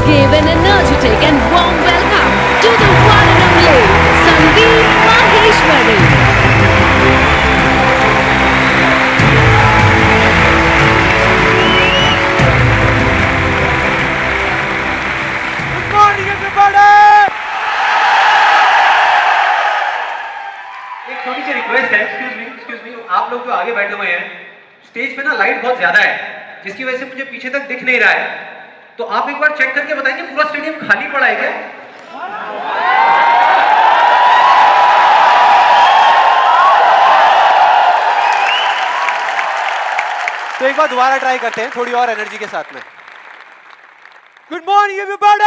give an energetic and warm welcome to the one and only Sandeep Maheshwari. Good morning, everybody. एक छोटी सी request है, excuse me, आप लोग जो आगे बैठे हुए हैं, स्टेज पे ना लाइट बहुत ज्यादा है, जिसकी वजह से मुझे पीछे तक दिख नहीं रहा है, तो आप एक बार चेक करके बताएंगे पूरा स्टेडियम खाली पड़ा है क्या? तो एक बार दोबारा ट्राई करते हैं थोड़ी और एनर्जी के साथ में. Good morning everybody.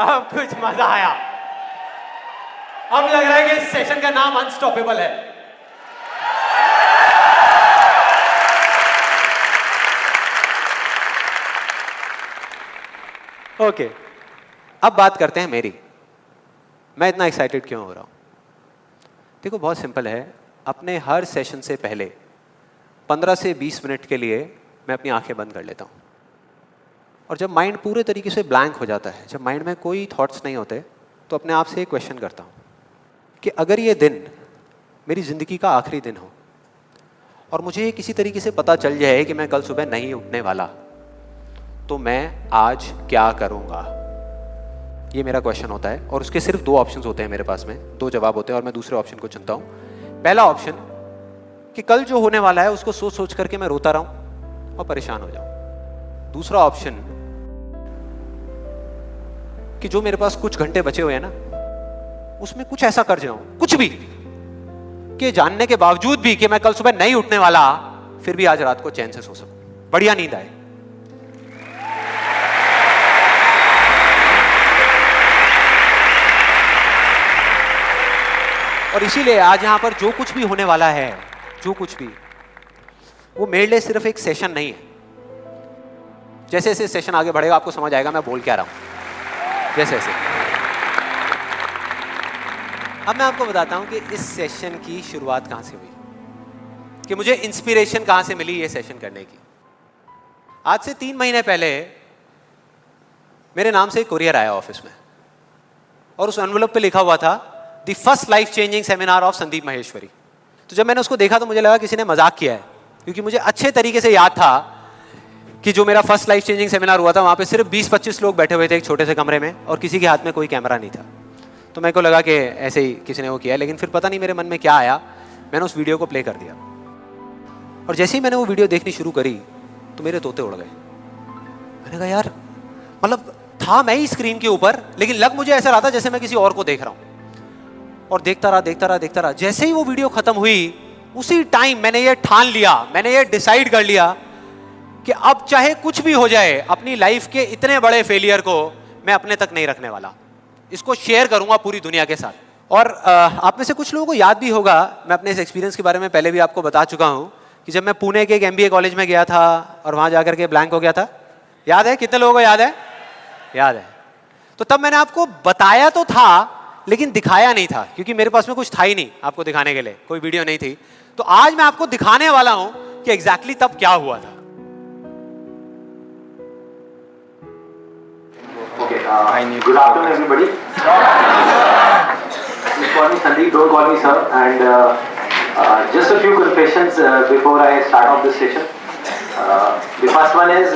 अब कुछ मजा आया. अब लग रहा है कि इस सेशन का नाम अनस्टॉपेबल है. ओके, अब बात करते हैं मेरी. मैं इतना एक्साइटेड क्यों हो रहा हूं? देखो, बहुत सिंपल है. अपने हर सेशन से पहले 15 से 20 मिनट के लिए मैं अपनी आंखें बंद कर लेता हूं. और जब माइंड पूरे तरीके से ब्लैंक हो जाता है, जब माइंड में कोई थॉट्स नहीं होते, तो अपने आप से एक क्वेश्चन करता हूं कि अगर ये दिन मेरी ज़िंदगी का आखिरी दिन हो और मुझे ये किसी तरीके से पता चल जाए कि मैं कल सुबह नहीं उठने वाला, तो मैं आज क्या करूँगा? ये मेरा क्वेश्चन होता है. और उसके सिर्फ 2 ऑप्शंस होते हैं मेरे पास में, 2 जवाब होते हैं और मैं दूसरे ऑप्शन को चुनता हूँ. पहला ऑप्शन कि कल जो होने वाला है उसको सोच सोच करके मैं रोता रहूँ और परेशान हो जाऊँ. दूसरा ऑप्शन कि जो मेरे पास कुछ घंटे बचे हुए हैं ना, उसमें कुछ ऐसा कर जाऊं, कुछ भी, कि जानने के बावजूद भी कि मैं कल सुबह नहीं उठने वाला, फिर भी आज रात को चैन से सो सकूं, बढ़िया नींद आए. और इसीलिए आज यहां पर जो कुछ भी होने वाला है, जो कुछ भी, वो मेरे लिए सिर्फ एक सेशन नहीं है. जैसे जैसे सेशन आगे बढ़ेगा आपको समझ आएगा मैं बोल क्या रहा हूं. जैसे जैसे अब मैं आपको बताता हूं कि इस सेशन की शुरुआत कहां से हुई, कि मुझे इंस्पिरेशन कहां से मिली ये सेशन करने की. आज से 3 महीने पहले मेरे नाम से एक कुरियर आया ऑफिस में और उस एनवेलप पे लिखा हुआ था the first life changing seminar of Sandeep Maheshwari. तो जब मैंने उसको देखा तो मुझे लगा किसी ने मजाक किया है, क्योंकि मुझे अच्छे तरीके से याद था कि जो मेरा फर्स्ट लाइफ चेंजिंग सेमिनार हुआ था वहाँ पे सिर्फ 20-25 लोग बैठे हुए थे एक छोटे से कमरे में और किसी के हाथ में कोई कैमरा नहीं था. तो मेरे को लगा कि ऐसे ही किसी ने वो किया है. लेकिन फिर पता नहीं मेरे मन में क्या आया, मैंने उस वीडियो को प्ले कर दिया. और जैसे ही मैंने वो वीडियो देखनी शुरू करी तो मेरे तोते उड़ गए. मैंने कहा यार, मतलब था मैं ही स्क्रीन के ऊपर, लेकिन लग मुझे ऐसा रहा था जैसे मैं किसी और को देख रहा हूँ. और देखता रहा. जैसे ही वो वीडियो खत्म हुई, उसी टाइम मैंने ये ठान लिया, मैंने ये डिसाइड कर लिया कि अब चाहे कुछ भी हो जाए, अपनी लाइफ के इतने बड़े फेलियर को मैं अपने तक नहीं रखने वाला. इसको शेयर करूंगा पूरी दुनिया के साथ. और आप में से कुछ लोगों को याद भी होगा, मैं अपने इस एक्सपीरियंस के बारे में पहले भी आपको बता चुका हूं कि जब मैं पुणे के एक MBA कॉलेज में गया था और वहां जाकर के ब्लैंक हो गया था. याद है? कितने लोगों को याद है? याद है. तो तब मैंने आपको बताया तो था, लेकिन दिखाया नहीं था, क्योंकि मेरे पास में कुछ था ही नहीं आपको दिखाने के लिए, कोई वीडियो नहीं थी. तो आज मैं आपको दिखाने वाला हूं कि एग्जैक्टली तब क्या हुआ था. Okay, good afternoon everybody. Just call me Sandeep, don't call me sir. And just a few confessions before I start off this session. The first one is,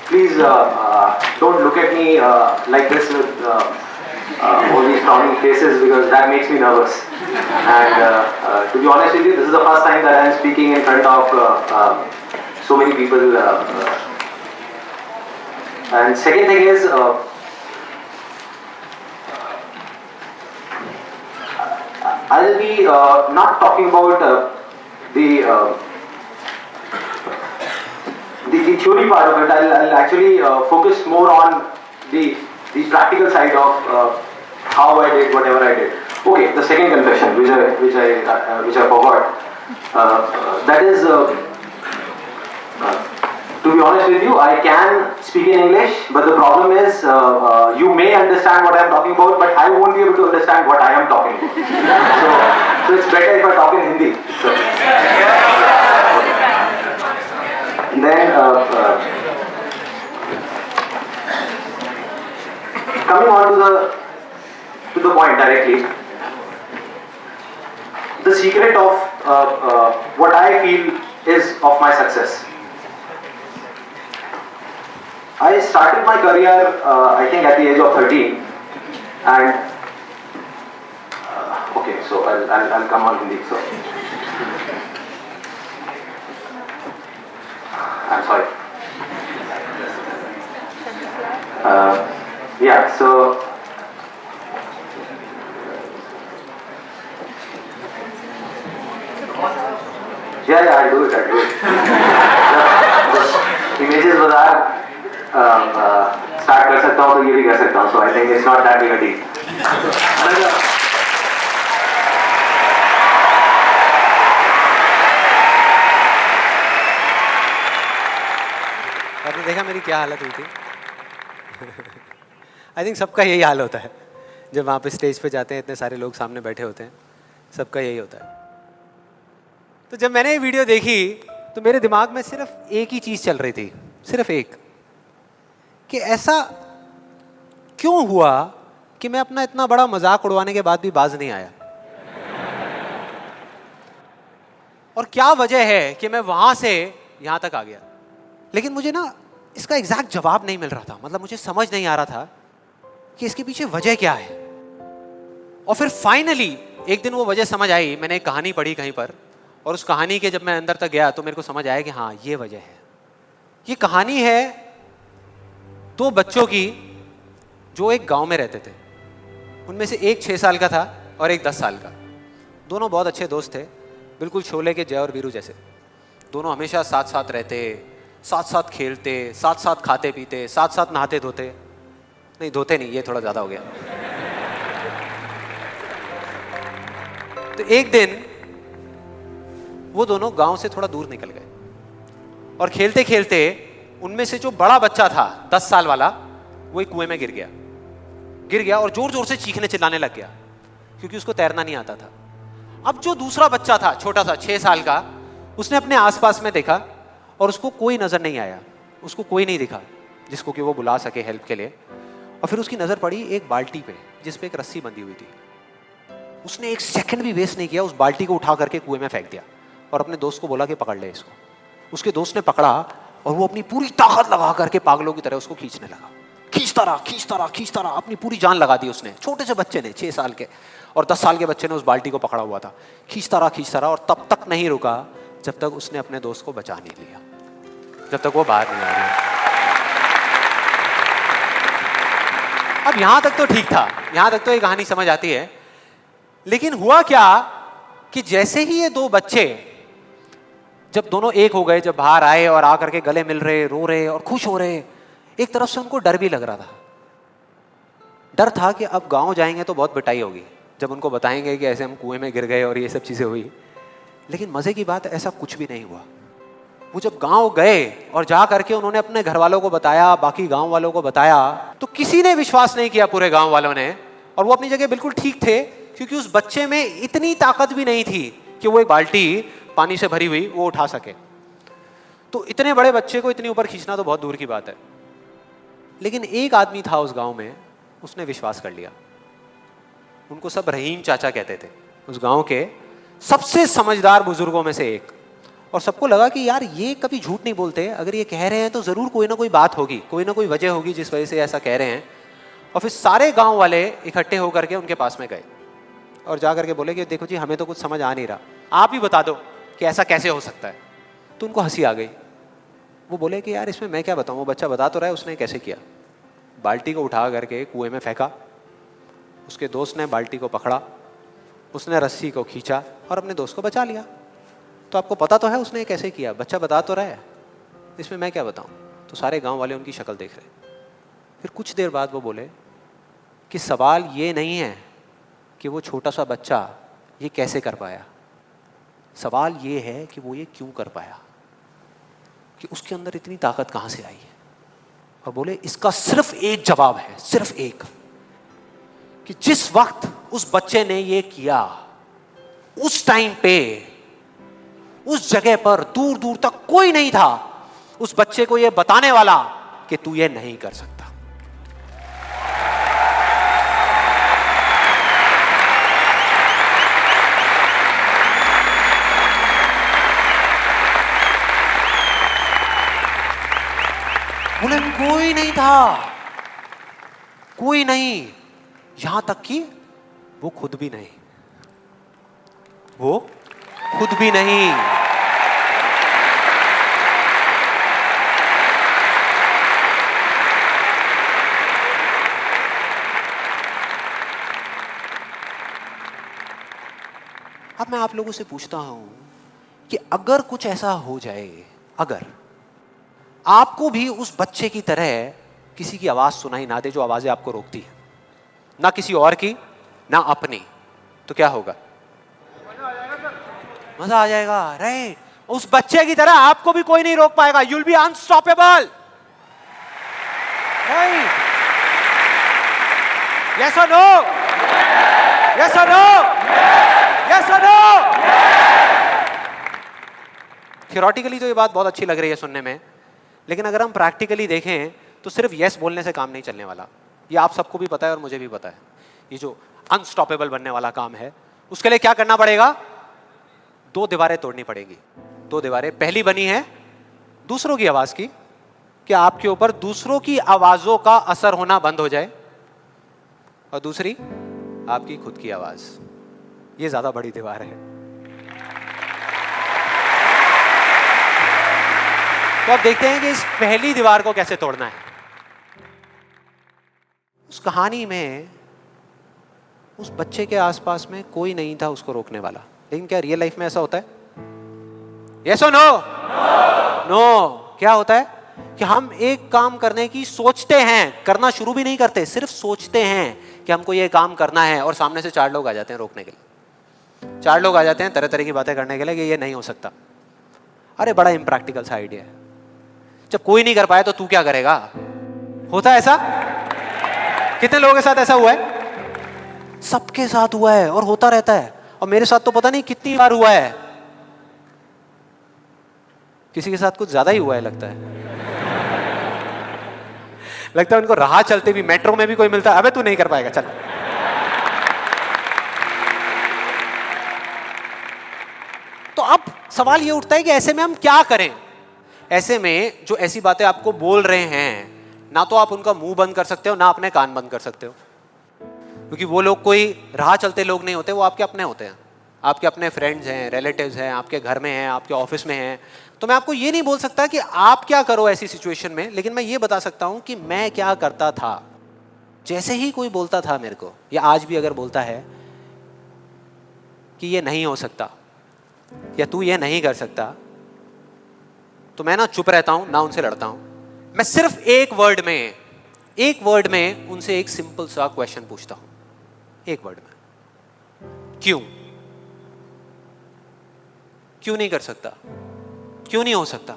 please don't look at me like this with all these frowning faces, because that makes me nervous. And to be honest with you, this is the first time that I am speaking in front of so many people. And second thing is, I'll be not talking about the theory part of it. I'll actually focus more on the practical side of how I did whatever I did. Okay, the second confession, which I forgot, that is. To be honest with you, I can speak in English, but the problem is you may understand what I am talking about, but I won't be able to understand what I am talking about. So it's better if I talk in Hindi. So. then coming on to the point directly, the secret of what I feel is of my success. I started my career, I think, at the age of 13, and okay, so I'll come on Hindi. So I'm sorry. Yeah, so yeah, I'll do it. The images bazaar start कर सकता हूँ तो ये भी कर सकता हूँ. So I think it's not that big a deal. आपने देखा मेरी क्या हालत हुई थी? आई थिंक सबका यही हाल होता है जब वहाँ पे स्टेज पे जाते हैं, इतने सारे लोग सामने बैठे होते हैं, सबका यही होता है. तो जब मैंने ये वीडियो देखी तो मेरे दिमाग में सिर्फ एक ही चीज़ चल रही थी, सिर्फ एक, कि ऐसा क्यों हुआ कि मैं अपना इतना बड़ा मजाक उड़वाने के बाद भी बाज नहीं आया, और क्या वजह है कि मैं वहाँ से यहाँ तक आ गया. लेकिन मुझे ना इसका एग्जैक्ट जवाब नहीं मिल रहा था. मतलब मुझे समझ नहीं आ रहा था कि इसके पीछे वजह क्या है. और फिर फाइनली एक दिन वो वजह समझ आई. मैंने एक कहानी पढ़ी कहीं पर, और उस कहानी के जब मैं अंदर तक गया तो मेरे को समझ आया कि हाँ, ये वजह है. ये कहानी है दो बच्चों की जो एक गांव में रहते थे. उनमें से एक 6 साल का था और एक 10 साल का. दोनों बहुत अच्छे दोस्त थे, बिल्कुल शोले के जय और वीरू जैसे. दोनों हमेशा साथ साथ रहते, साथ साथ खेलते, साथ साथ खाते पीते, साथ साथ नहाते धोते. नहीं, धोते नहीं, ये थोड़ा ज़्यादा हो गया. तो एक दिन वो दोनों गांव से थोड़ा दूर निकल गए, और खेलते खेलते उनमें से जो बड़ा बच्चा था 10 साल वाला, वो एक कुएं में गिर गया और जोर जोर से चीखने चिल्लाने लग गया, क्योंकि उसको तैरना नहीं आता था. अब जो दूसरा बच्चा था, छोटा सा 6 साल का, उसने अपने आसपास में देखा और उसको कोई नजर नहीं आया. उसको कोई नहीं दिखा जिसको कि वो बुला सके हेल्प के लिए. और फिर उसकी नजर पड़ी एक बाल्टी पे जिस पे एक रस्सी बंधी हुई थी. उसने एक सेकंड भी वेस्ट नहीं किया, उस बाल्टी को उठा करके कुएं में फेंक दिया और अपने दोस्त को बोला कि पकड़ ले इसको. उसके दोस्त ने पकड़ा और वो अपनी पूरी ताकत लगा करके पागलों की तरह उसको खींचने लगा. खींचता रहा, अपनी पूरी जान लगा दी उसने. छोटे से बच्चे ने, 6 साल के और 10 साल के बच्चे ने उस बाल्टी को पकड़ा हुआ था. खींचता रहा और तब तक नहीं रुका जब तक उसने अपने दोस्त को बचा नहीं लिया, जब तक वो बाहर नहीं आ गया. अब यहां तक तो ठीक था, यहां तक तो ये कहानी समझ आती है. लेकिन हुआ क्या कि जैसे ही ये दो बच्चे, जब दोनों एक हो गए, जब बाहर आए और आकर के गले मिल रहे, रो रहे और खुश हो रहे, एक तरफ से उनको डर भी लग रहा था. डर था कि अब गांव जाएंगे तो बहुत पिटाई होगी जब उनको बताएंगे कि ऐसे हम कुएं में गिर गए और ये सब चीजें हुई. लेकिन मजे की बात, ऐसा कुछ भी नहीं हुआ. वो जब गांव गए और जा करके उन्होंने अपने घर वालों को बताया, बाकी गांव वालों को बताया, तो किसी ने विश्वास नहीं किया, पूरे गांव वालों ने. और वो अपनी जगह बिल्कुल ठीक थे, क्योंकि उस बच्चे में इतनी ताकत भी नहीं थी कि वो एक बाल्टी पानी से भरी हुई वो उठा सके. तो इतने बड़े बच्चे को इतनी ऊपर खींचना तो बहुत दूर की बात है. लेकिन एक आदमी था उस गांव में, उसने विश्वास कर लिया. उनको सब रहीम चाचा कहते थे, उस गांव के सबसे समझदार बुजुर्गों में से एक. और सबको लगा कि यार ये कभी झूठ नहीं बोलते, अगर ये कह रहे हैं तो जरूर कोई ना कोई बात होगी, कोई ना कोई वजह होगी जिस वजह से ऐसा कह रहे हैं. और फिर सारे गांव वाले इकट्ठे होकर के उनके पास में गए और जा करके बोले कि देखो जी, हमें तो कुछ समझ आ नहीं रहा, आप ही बता दो कि ऐसा कैसे हो सकता है. तो उनको हंसी आ गई. वो बोले कि यार इसमें मैं क्या बताऊं, वो बच्चा बता तो रहा है उसने कैसे किया. बाल्टी को उठा करके कुएं में फेंका, उसके दोस्त ने बाल्टी को पकड़ा, उसने रस्सी को खींचा और अपने दोस्त को बचा लिया. तो आपको पता तो है उसने कैसे किया, बच्चा बता तो रहा है, इसमें मैं क्या बताऊं. तो सारे गांव वाले उनकी शक्ल देख रहे. फिर कुछ देर बाद वो बोले कि सवाल ये नहीं है कि वो छोटा सा बच्चा ये कैसे कर पाया, सवाल ये है कि वो ये क्यों कर पाया, कि उसके अंदर इतनी ताकत कहां से आई है. और बोले इसका सिर्फ एक जवाब है, सिर्फ एक, कि जिस वक्त उस बच्चे ने ये किया, उस टाइम पे उस जगह पर दूर दूर तक कोई नहीं था, उस बच्चे को ये बताने वाला कि तू ये नहीं कर सकता। बोले कोई नहीं था, कोई नहीं, यहां तक कि वो खुद भी नहीं, वो खुद भी नहीं। अब मैं आप लोगों से पूछता हूं कि अगर कुछ ऐसा हो जाए, अगर आपको भी उस बच्चे की तरह किसी की आवाज सुनाई ना दे जो आवाजें आपको रोकती है, ना किसी और की ना अपनी, तो क्या होगा? मजा आ जाएगा, राइट? उस बच्चे की तरह आपको भी कोई नहीं रोक पाएगा। You'll be unstoppable, right? Yes और नो? यस और नो? यस और नो? थियोरेटिकली तो ये बात बहुत अच्छी लग रही है सुनने में, लेकिन अगर हम प्रैक्टिकली देखें तो सिर्फ यस बोलने से काम नहीं चलने वाला। ये आप सबको भी पता है और मुझे भी पता है। ये जो अनस्टॉपेबल बनने वाला काम है, उसके लिए क्या करना पड़ेगा? 2 दीवारें तोड़नी पड़ेगी। 2 दीवारें, पहली बनी है दूसरों की आवाज की, कि आपके ऊपर दूसरों की आवाजों का असर होना बंद हो जाए, और दूसरी आपकी खुद की आवाज। ये ज्यादा बड़ी दीवार है। तो अब देखते हैं कि इस पहली दीवार को कैसे तोड़ना है। उस कहानी में उस बच्चे के आसपास में कोई नहीं था उसको रोकने वाला, लेकिन क्या रियल लाइफ में ऐसा होता है? यस और नो? नो। क्या होता है कि हम एक काम करने की सोचते हैं, करना शुरू भी नहीं करते, सिर्फ सोचते हैं कि हमको ये काम करना है, और सामने से 4 लोग आ जाते हैं रोकने के लिए। 4 लोग आ जाते हैं तरह तरह की बातें करने के लिए कि ये नहीं हो सकता। अरे बड़ा इम्प्रैक्टिकल सा आइडिया है। जब कोई नहीं कर पाया तो तू क्या करेगा? होता है ऐसा? कितने लोगों के साथ ऐसा हुआ है? सबके साथ हुआ है और होता रहता है। और मेरे साथ तो पता नहीं कितनी बार हुआ है। किसी के साथ कुछ ज्यादा ही हुआ है लगता है। लगता है उनको राह चलते भी, मेट्रो में भी कोई मिलता है, अबे तू नहीं कर पाएगा, चल। तो अब सवाल ये उठता है कि ऐसे में हम क्या करें? ऐसे में जो ऐसी बातें आपको बोल रहे हैं, ना तो आप उनका मुंह बंद कर सकते हो, ना अपने कान बंद कर सकते हो, क्योंकि वो लोग कोई राह चलते लोग नहीं होते, वो आपके अपने होते हैं। आपके अपने फ्रेंड्स हैं, रिलेटिव्स हैं, आपके घर में हैं, आपके ऑफिस में हैं। तो मैं आपको ये नहीं बोल सकता कि आप क्या करो ऐसी सिचुएशन में, लेकिन मैं ये बता सकता हूं कि मैं क्या करता था। जैसे ही कोई बोलता था मेरे को, या आज भी अगर बोलता है कि ये नहीं हो सकता या तू ये नहीं कर सकता, तो मैं ना चुप रहता हूं, ना उनसे लड़ता हूं। मैं सिर्फ एक वर्ड में उनसे एक सिंपल सा क्वेश्चन पूछता हूं, एक वर्ड में। क्यों? क्यों नहीं कर सकता? क्यों नहीं हो सकता?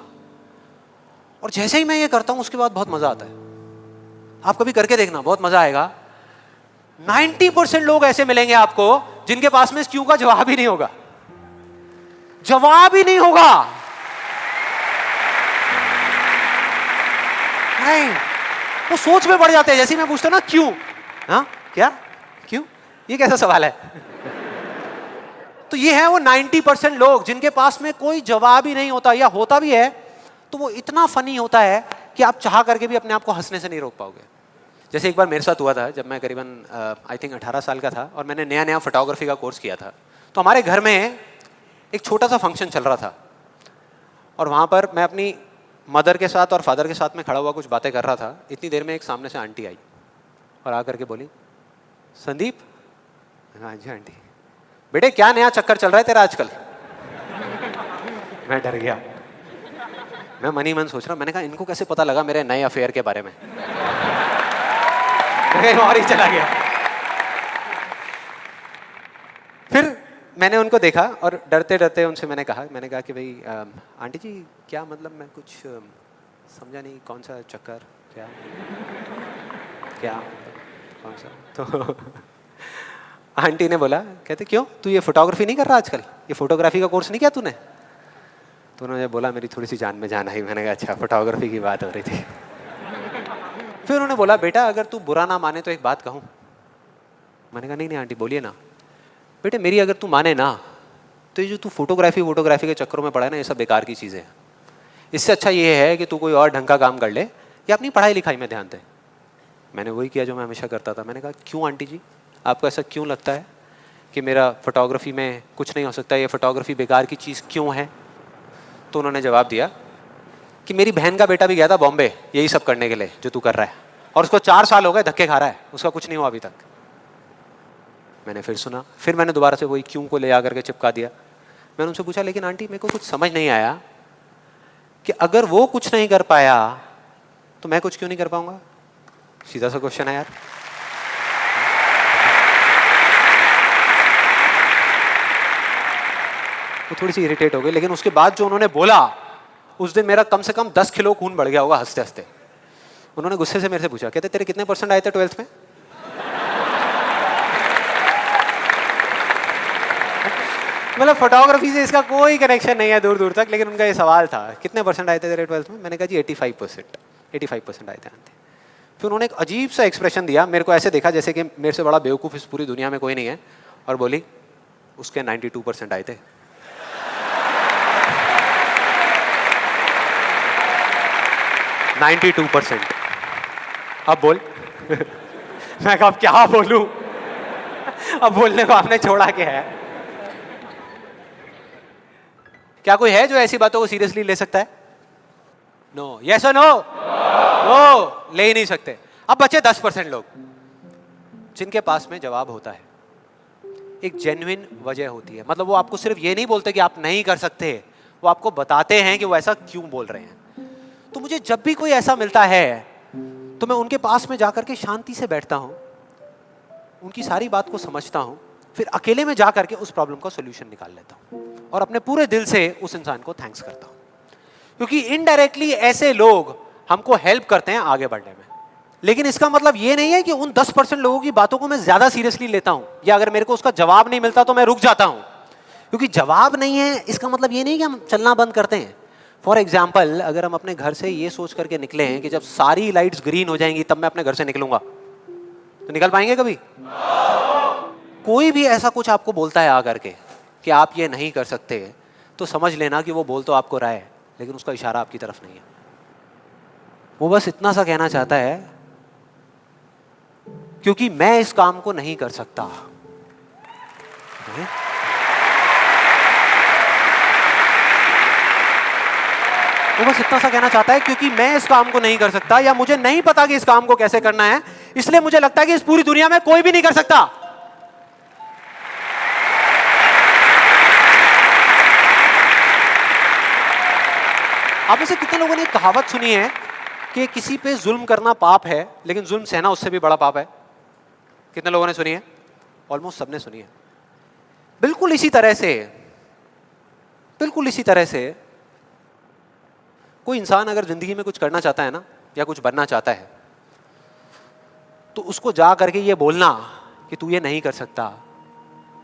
और जैसे ही मैं ये करता हूं उसके बाद बहुत मजा आता है। आप कभी करके देखना, बहुत मजा आएगा। 90% लोग ऐसे मिलेंगे आपको जिनके पास में इस क्यों का जवाब ही नहीं होगा। जवाब ही नहीं होगा। नहीं, वो सोच में पड़ जाते हैं। जैसे मैं पूछता ना क्यों, हाँ क्या, क्यों, ये कैसा सवाल है? तो ये है वो 90% लोग जिनके पास में कोई जवाब ही नहीं होता, या होता भी है तो वो इतना फनी होता है कि आप चाह करके भी अपने आप को हंसने से नहीं रोक पाओगे। जैसे एक बार मेरे साथ हुआ था, जब मैं करीबन आई थिंक 18 साल का था और मैंने नया फोटोग्राफी का कोर्स किया था। तो हमारे घर में एक छोटा सा फंक्शन चल रहा था, और वहाँ पर मैं अपनी मदर के साथ और फादर के साथ में खड़ा हुआ कुछ बातें कर रहा था। इतनी देर में एक सामने से आंटी आई और आकर के बोली, संदीप। हाँ जी आंटी। बेटे क्या नया चक्कर चल रहा है तेरा आजकल? मैं डर गया। मैं मन ही मन सोच रहा, मैंने कहा इनको कैसे पता लगा मेरे नए अफेयर के बारे में? मैं और ही चला गया। फिर मैंने उनको देखा और डरते डरते उनसे मैंने कहा कि भाई आंटी जी क्या मतलब, मैं कुछ समझा नहीं, कौन सा चक्कर, क्या क्या कौन सा? तो आंटी ने बोला, कहते क्यों, तू ये फोटोग्राफी नहीं कर रहा आजकल? ये फोटोग्राफी का कोर्स नहीं किया तूने? तो उन्होंने बोला, मेरी थोड़ी सी जान में जान आई। मैंने कहा अच्छा, फोटोग्राफी की बात हो रही थी। फिर उन्होंने बोला, बेटा अगर तू बुरा ना माने तो एक बात कहूँ। मैंने कहा नहीं नहीं आंटी बोलिए ना। बेटे मेरी अगर तू माने ना, तो ये जो तू फोटोग्राफी के चक्करों में पड़ा है ना, ये सब बेकार की चीज़ें हैं। इससे अच्छा ये है कि तू कोई और ढंग का काम कर ले या अपनी पढ़ाई लिखाई में ध्यान दे। मैंने वही किया जो मैं हमेशा करता था। मैंने कहा क्यों आंटी जी, आपको ऐसा क्यों लगता है कि मेरा फोटोग्राफी में कुछ नहीं हो सकता, ये फोटोग्राफी बेकार की चीज़ क्यों है? तो उन्होंने जवाब दिया कि मेरी बहन का बेटा भी गया था बॉम्बे यही सब करने के लिए जो तू कर रहा है, और उसको 4 साल हो गए धक्के खा रहा है, उसका कुछ नहीं हुआ अभी तक। मैंने फिर सुना, फिर मैंने दोबारा से वही क्यों को ले आकर के चिपका दिया। मैंने उनसे पूछा, लेकिन आंटी मेरे को कुछ समझ नहीं आया कि अगर वो कुछ नहीं कर पाया तो मैं कुछ क्यों नहीं कर पाऊंगा? सीधा सा क्वेश्चन है यार। वो थोड़ी सी इरिटेट हो गई, लेकिन उसके बाद जो उन्होंने बोला, उस दिन मेरा कम से कम 10 किलो खून बढ़ गया होगा हंसते हंसते। उन्होंने गुस्से से मेरे से पूछा, कहते तेरे कितने % आए थे 12th में? मतलब फोटोग्राफी से इसका कोई कनेक्शन नहीं है दूर दूर तक, लेकिन उनका ये सवाल था कितने % आए थे तेरे 12th में? मैंने कहा जी 85% आए थे आंटी। फिर उन्होंने एक अजीब सा एक्सप्रेशन दिया, मेरे को ऐसे देखा जैसे कि मेरे से बड़ा बेवकूफ़ इस पूरी दुनिया में कोई नहीं है, और बोली उसके 92% आए थे। अब बोल। मैं कहा अब क्या बोलूं? अब बोलने को आपने छोड़ा क्या है? क्या कोई है जो ऐसी बातों को सीरियसली ले सकता है? नो, यस और नो? नो, ले ही नहीं सकते। अब बचे 10% लोग जिनके पास में जवाब होता है, एक जेन्युइन वजह होती है। मतलब वो आपको सिर्फ ये नहीं बोलते कि आप नहीं कर सकते, वो आपको बताते हैं कि वो ऐसा क्यों बोल रहे हैं। तो मुझे जब भी कोई ऐसा मिलता है तो मैं उनके पास में जाकर के शांति से बैठता हूं, उनकी सारी बात को समझता हूं, फिर अकेले में जाकर के उस प्रॉब्लम का सॉल्यूशन निकाल लेता हूं और अपने पूरे दिल से उस इंसान को थैंक्स करता हूं, क्योंकि इनडायरेक्टली ऐसे लोग हमको हेल्प करते हैं आगे बढ़ने में। लेकिन इसका मतलब ये नहीं है कि उन 10% लोगों की बातों को मैं ज्यादा सीरियसली लेता हूं, या अगर मेरे को उसका जवाब नहीं मिलता तो मैं रुक जाता हूं। क्योंकि जवाब नहीं है इसका मतलब ये नहीं कि हम चलना बंद करते हैं। फॉर एग्जाम्पल, अगर हम अपने घर से ये सोच करके निकले हैं कि जब सारी लाइट्स ग्रीन हो जाएंगी तब मैं अपने घर से निकलूंगा, तो निकल पाएंगे कभी? कोई भी ऐसा कुछ आपको बोलता है आकर के कि आप ये नहीं कर सकते, तो समझ लेना कि वो बोल तो आपको रहा है, लेकिन उसका इशारा आपकी तरफ नहीं है। वो बस इतना सा कहना चाहता है क्योंकि मैं इस काम को नहीं कर सकता। वो बस इतना सा कहना चाहता है क्योंकि मैं इस काम को नहीं कर सकता, या मुझे नहीं पता कि इस काम को कैसे करना है, इसलिए मुझे लगता है कि इस पूरी दुनिया में कोई भी नहीं कर सकता। आप में से कितने लोगों ने कहावत सुनी है कि किसी पे जुल्म करना पाप है, लेकिन जुल्म सहना उससे भी बड़ा पाप है? कितने लोगों ने सुनी है? ऑलमोस्ट सबने सुनी है। बिल्कुल इसी तरह से कोई इंसान अगर जिंदगी में कुछ करना चाहता है ना, या कुछ बनना चाहता है, तो उसको जा करके ये बोलना कि तू ये नहीं कर सकता,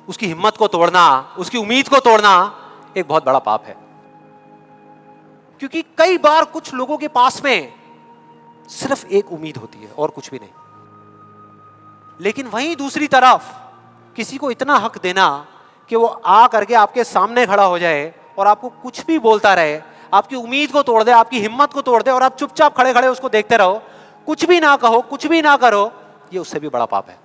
उसकी हिम्मत को तोड़ना, उसकी उम्मीद को तोड़ना एक बहुत बड़ा पाप है। क्योंकि कई बार कुछ लोगों के पास में सिर्फ एक उम्मीद होती है और कुछ भी नहीं, लेकिन वहीं दूसरी तरफ किसी को इतना हक देना कि वो आ करके आपके सामने खड़ा हो जाए और आपको कुछ भी बोलता रहे, आपकी उम्मीद को तोड़ दे, आपकी हिम्मत को तोड़ दे, और आप चुपचाप खड़े खड़े उसको देखते रहो, कुछ भी ना कहो, कुछ भी ना करो, ये उससे भी बड़ा पाप है।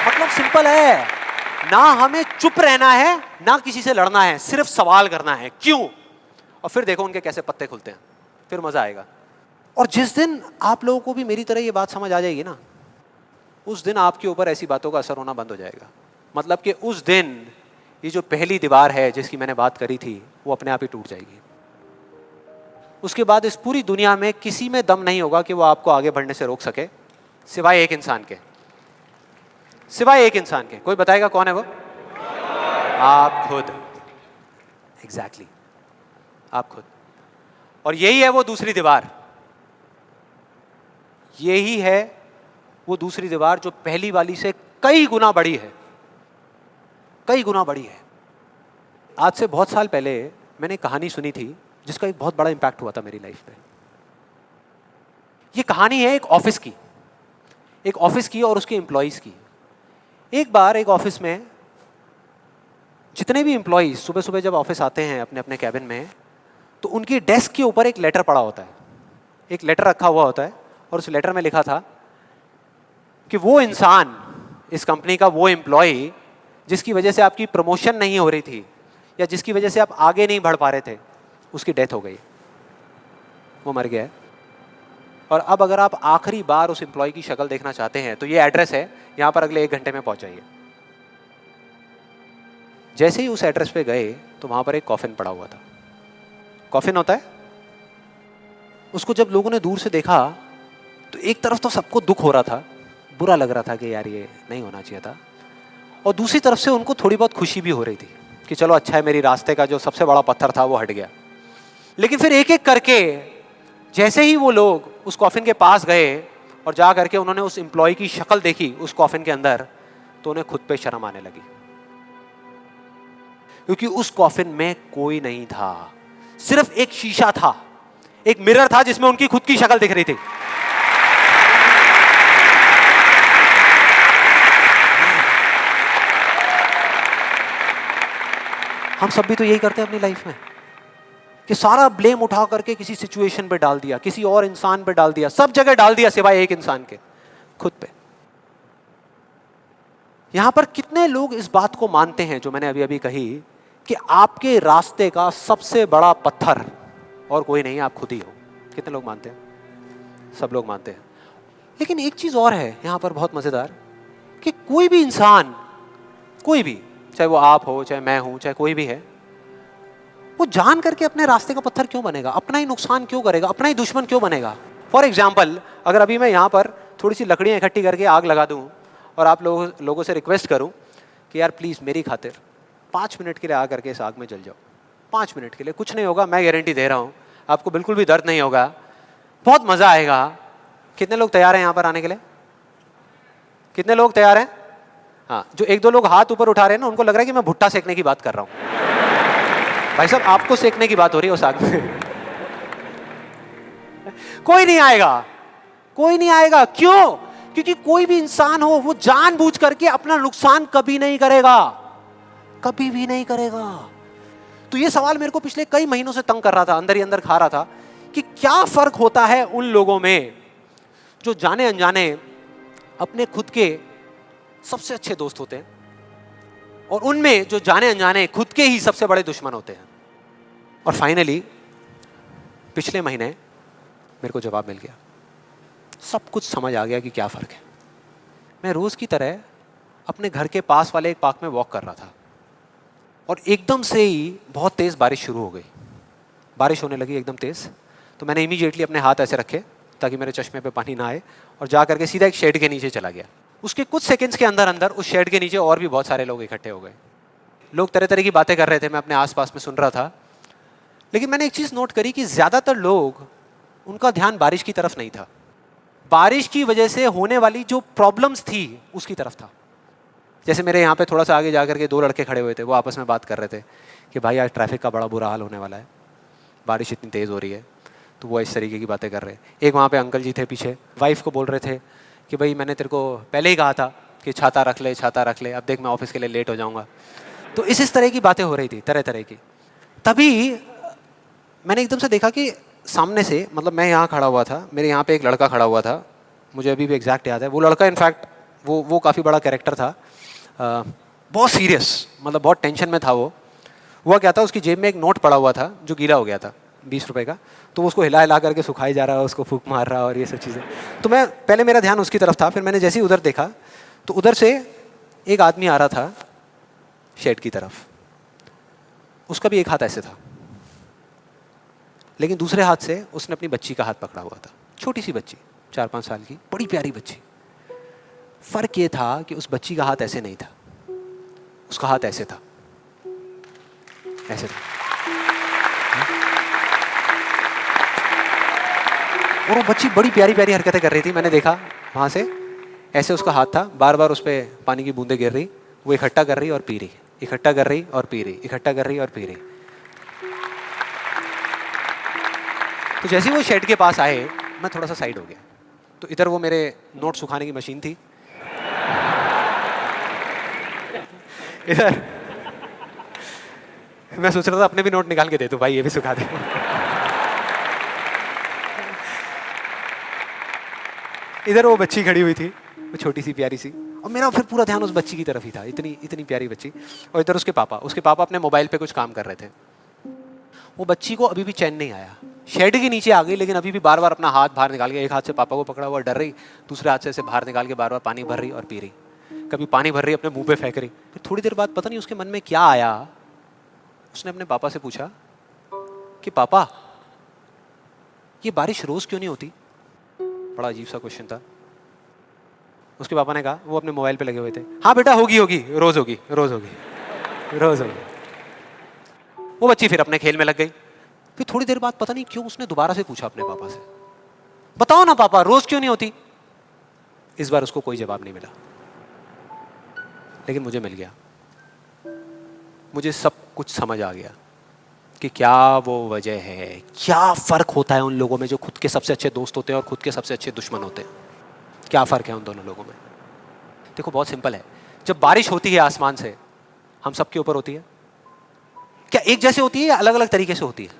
मतलब सिंपल है, ना हमें चुप रहना है, ना किसी से लड़ना है, सिर्फ सवाल करना है क्यों, और फिर देखो उनके कैसे पत्ते खुलते हैं, फिर मजा आएगा। और जिस दिन आप लोगों को भी मेरी तरह ये बात समझ आ जाएगी ना, उस दिन आपके ऊपर ऐसी बातों का असर होना बंद हो जाएगा। मतलब कि उस दिन ये जो पहली दीवार है जिसकी मैंने बात करी थी, वो अपने आप ही टूट जाएगी। उसके बाद इस पूरी दुनिया में किसी में दम नहीं होगा कि वो आपको आगे बढ़ने से रोक सके, सिवाय एक इंसान के। कोई बताएगा कौन है वो? आप खुद। एग्जैक्टली, आप खुद। और यही है वो दूसरी दीवार, यही है वो दूसरी दीवार जो पहली वाली से कई गुना बड़ी है। कई गुना बड़ी है। आज से बहुत साल पहले मैंने एक कहानी सुनी थी जिसका एक बहुत बड़ा इंपैक्ट हुआ था मेरी लाइफ पे। ये कहानी है एक ऑफिस की और उसके एम्प्लॉइज की। एक बार एक ऑफिस में जितने भी एम्प्लॉइज सुबह सुबह जब ऑफिस आते हैं अपने अपने कैबिन में, तो उनकी डेस्क के ऊपर एक लेटर पड़ा होता है, एक लेटर रखा हुआ होता है, और उस लेटर में लिखा था कि वो इंसान, इस कंपनी का वो एम्प्लॉय जिसकी वजह से आपकी प्रमोशन नहीं हो रही थी या जिसकी वजह से आप आगे नहीं बढ़ पा रहे थे, उसकी डेथ हो गई, वो मर गया है। और अब अगर आप आखिरी बार उस एम्प्लॉय की शक्ल देखना चाहते हैं तो ये एड्रेस है, यहां पर अगले 1 घंटे में पहुंच जाइए। जैसे ही उस एड्रेस पे गए तो वहां पर एक कॉफिन पड़ा हुआ था। कॉफिन होता है, उसको जब लोगों ने दूर से देखा तो एक तरफ तो सबको दुख हो रहा था, बुरा लग रहा था कि यार ये नहीं होना चाहिए था, और दूसरी तरफ से उनको थोड़ी बहुत खुशी भी हो रही थी कि चलो अच्छा है, मेरी रास्ते का जो सबसे बड़ा पत्थर था वो हट गया। लेकिन फिर एक एक करके जैसे ही वो लोग उस कॉफिन के पास गए और जा करके उन्होंने उस एम्प्लॉय की शक्ल देखी उस कॉफिन के अंदर, तो उन्हें खुद पे शर्म आने लगी, क्योंकि उस कॉफिन में कोई नहीं था, सिर्फ एक शीशा था, एक मिरर था जिसमें उनकी खुद की शक्ल दिख रही थी। हम सब भी तो यही करते हैं अपनी लाइफ में कि सारा ब्लेम उठा करके किसी सिचुएशन पे डाल दिया, किसी और इंसान पे डाल दिया, सब जगह डाल दिया सिवाय एक इंसान के, खुद पे। यहां पर कितने लोग इस बात को मानते हैं जो मैंने अभी अभी कही कि आपके रास्ते का सबसे बड़ा पत्थर और कोई नहीं, आप खुद ही हो? कितने लोग मानते हैं? सब लोग मानते हैं। लेकिन एक चीज और है यहां पर बहुत मजेदार, कि कोई भी इंसान, कोई भी, चाहे वो आप हो, चाहे मैं हूं, चाहे कोई भी है, वो जान करके अपने रास्ते का पत्थर क्यों बनेगा? अपना ही नुकसान क्यों करेगा? अपना ही दुश्मन क्यों बनेगा? फॉर एग्जाम्पल, अगर अभी मैं यहाँ पर थोड़ी सी लकड़ियाँ इकट्ठी करके आग लगा दूँ और आप लोगों से रिक्वेस्ट करूँ कि यार प्लीज़ मेरी खातिर 5 मिनट के लिए आ करके इस आग में जल जाओ, 5 मिनट के लिए, कुछ नहीं होगा, मैं गारंटी दे रहा हूँ, आपको बिल्कुल भी दर्द नहीं होगा, बहुत मज़ा आएगा। कितने लोग तैयार हैं यहाँ पर आने के लिए? कितने लोग तैयार हैं? हाँ, जो 1-2 लोग हाथ ऊपर उठा रहे हैं ना, उनको लग रहा है कि मैं भुट्टा सेकने की बात कर रहा हूँ। भाई साहब, आपको सेकने की बात हो रही है उस आग में। कोई नहीं आएगा, कोई नहीं आएगा। क्यों? क्योंकि कोई भी इंसान हो वो जानबूझ करके अपना नुकसान कभी नहीं करेगा, कभी भी नहीं करेगा। तो ये सवाल मेरे को पिछले कई महीनों से तंग कर रहा था, अंदर ही अंदर खा रहा था कि क्या फर्क होता है उन लोगों में जो जाने अनजाने अपने खुद के सबसे अच्छे दोस्त होते हैं और उनमें जो जाने अनजाने खुद के ही सबसे बड़े दुश्मन होते हैं। और फाइनली पिछले महीने मेरे को जवाब मिल गया, सब कुछ समझ आ गया कि क्या फ़र्क है। मैं रोज़ की तरह अपने घर के पास वाले एक पार्क में वॉक कर रहा था और एकदम से ही बहुत तेज़ बारिश शुरू हो गई, बारिश होने लगी एकदम तेज़। तो मैंने इमीडिएटली अपने हाथ ऐसे रखे ताकि मेरे चश्मे पे पानी ना आए और जा करके सीधा एक शेड के नीचे चला गया। उसके कुछ सेकंड्स के अंदर अंदर उस शेड के नीचे और भी बहुत सारे लोग इकट्ठे हो गए। लोग तरह तरह की बातें कर रहे थे, मैं अपने आसपास में सुन रहा था। लेकिन मैंने एक चीज़ नोट करी कि ज़्यादातर लोग, उनका ध्यान बारिश की तरफ नहीं था, बारिश की वजह से होने वाली जो प्रॉब्लम्स थी उसकी तरफ था। जैसे मेरे यहाँ पे थोड़ा सा आगे जा करके 2 लड़के खड़े हुए थे, वो आपस में बात कर रहे थे कि भाई आज ट्रैफिक का बड़ा बुरा हाल होने वाला है, बारिश इतनी तेज़ हो रही है। तो वो इस तरीके की बातें कर रहे। एक वहाँ पे अंकल जी थे पीछे, वाइफ को बोल रहे थे कि भाई मैंने तेरे को पहले ही कहा था कि छाता रख ले, छाता रख ले, अब देख मैं ऑफिस के लिए लेट हो जाऊँगा। तो इस तरह की बातें हो रही थी, तरह तरह की। तभी मैंने एकदम से देखा कि सामने से, मतलब मैं यहाँ खड़ा हुआ था, मेरे यहाँ पे एक लड़का खड़ा हुआ था, मुझे अभी भी एग्जैक्ट याद है। वो लड़का इनफैक्ट वो काफ़ी बड़ा कैरेक्टर था, बहुत सीरियस, मतलब बहुत टेंशन में था वो। हुआ क्या था, उसकी जेब में एक नोट पड़ा हुआ था जो गीला हो गया था, 20 रुपए का। तो उसको हिला हिला करके सुखाई जा रहा है, उसको फूंक मार रहा और ये सब चीज़ें। तो मैं पहले, मेरा ध्यान उसकी तरफ था, फिर मैंने जैसे ही उधर देखा तो उधर से एक आदमी आ रहा था शेड की तरफ। उसका भी एक हाथ ऐसे था, लेकिन दूसरे हाथ से उसने अपनी बच्ची का हाथ पकड़ा हुआ था, छोटी सी बच्ची, 4-5 साल की, बड़ी प्यारी बच्ची। फर्क ये था कि उस बच्ची का हाथ ऐसे नहीं था, उसका हाथ ऐसे था, ऐसे था। और वो बच्ची बड़ी प्यारी प्यारी हरकतें कर रही थी। मैंने देखा वहाँ से, ऐसे उसका हाथ था, बार बार उस पर पानी की बूंदें गिर रही, वो इकट्ठा कर रही और पी रही, इकट्ठा कर रही और पी रही, इकट्ठा कर रही और पी रही। तो जैसे ही वो शेड के पास आए, मैं थोड़ा सा साइड हो गया। तो इधर वो मेरे नोट सुखाने की मशीन थी, इधर मैं सोच रहा था अपने भी नोट निकाल के दे दूं, भाई ये भी सुखा दे। इधर वो बच्ची खड़ी हुई थी, वो छोटी सी प्यारी सी, और मेरा फिर पूरा ध्यान उस बच्ची की तरफ ही था, इतनी इतनी प्यारी बच्ची। और इधर उसके पापा अपने मोबाइल पे कुछ काम कर रहे थे। वो बच्ची को अभी भी चैन नहीं आया, शेड के नीचे आ गई, लेकिन अभी भी बार बार अपना हाथ बाहर निकाल के, एक हाथ से पापा को पकड़ा हुआ डर रही, दूसरे हाथ से ऐसे बाहर निकाल के बार बार पानी भर रही और पी रही। कभी पानी भर रही, अपने मुंह पे फेंक रही। फिर थोड़ी देर बाद पता नहीं उसके मन में क्या आया, उसने अपने पापा से पूछा कि पापा ये बारिश रोज क्यों नहीं होती? बड़ा अजीब सा क्वेश्चन था। उसके पापा ने कहा, वो अपने मोबाइल पे लगे हुए थे, हाँ बेटा होगी होगी, रोज होगी, रोज होगी, रोज होगी। वो बच्ची फिर अपने खेल में लग गई। फिर थोड़ी देर बाद पता नहीं क्यों उसने दोबारा से पूछा अपने पापा से, बताओ ना पापा रोज क्यों नहीं होती? इस बार उसको कोई जवाब नहीं मिला, लेकिन मुझे मिल गया। मुझे सब कुछ समझ आ गया कि क्या वो वजह है, क्या फर्क होता है उन लोगों में जो खुद के सबसे अच्छे दोस्त होते हैं और खुद के सबसे अच्छे दुश्मन होते हैं। क्या फर्क है उन दोनों लोगों में? देखो बहुत सिंपल है। जब बारिश होती है आसमान से, हम सबके ऊपर होती है, क्या एक जैसे होती है या अलग अलग तरीके से होती है?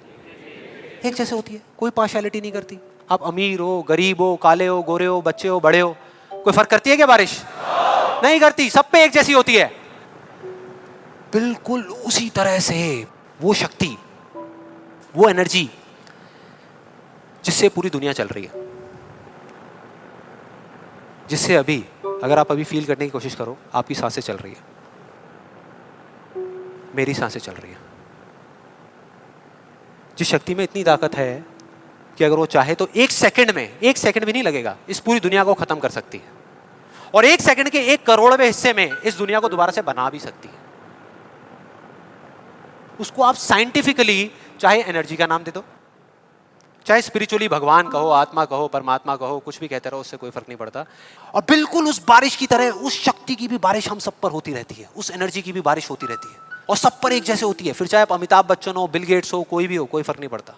एक जैसे होती है, कोई पार्शियलिटी नहीं करती। आप अमीर हो, गरीब हो, काले हो, गोरे हो, बच्चे हो, बड़े हो, कोई फर्क करती है क्या बारिश? नहीं करती, सब पे एक जैसी होती है। बिल्कुल उसी तरह से वो शक्ति, वो एनर्जी जिससे पूरी दुनिया चल रही है, जिससे अभी अगर आप अभी फील करने की कोशिश करो, आपकी सांसें चल रही है, मेरी सांसें चल रही है। जिस शक्ति में इतनी ताकत है कि अगर वो चाहे तो एक सेकंड में, एक सेकंड भी नहीं लगेगा, इस पूरी दुनिया को खत्म कर सकती है, और एक सेकंड के 1/100वें हिस्से में इस दुनिया को दोबारा से बना भी सकती है। उसको आप साइंटिफिकली चाहे एनर्जी का नाम दे दो, चाहे स्पिरिचुअली भगवान कहो, आत्मा कहो, परमात्मा कहो, कुछ भी कहते रहो, उससे कोई फर्क नहीं पड़ता। और बिल्कुल उस बारिश की तरह उस शक्ति की भी बारिश हम सब पर होती रहती है, उस एनर्जी की भी बारिश होती रहती है, और सब पर एक जैसे होती है। फिर चाहे आप अमिताभ बच्चन हो, बिल गेट्स हो, कोई भी हो, कोई फर्क नहीं पड़ता।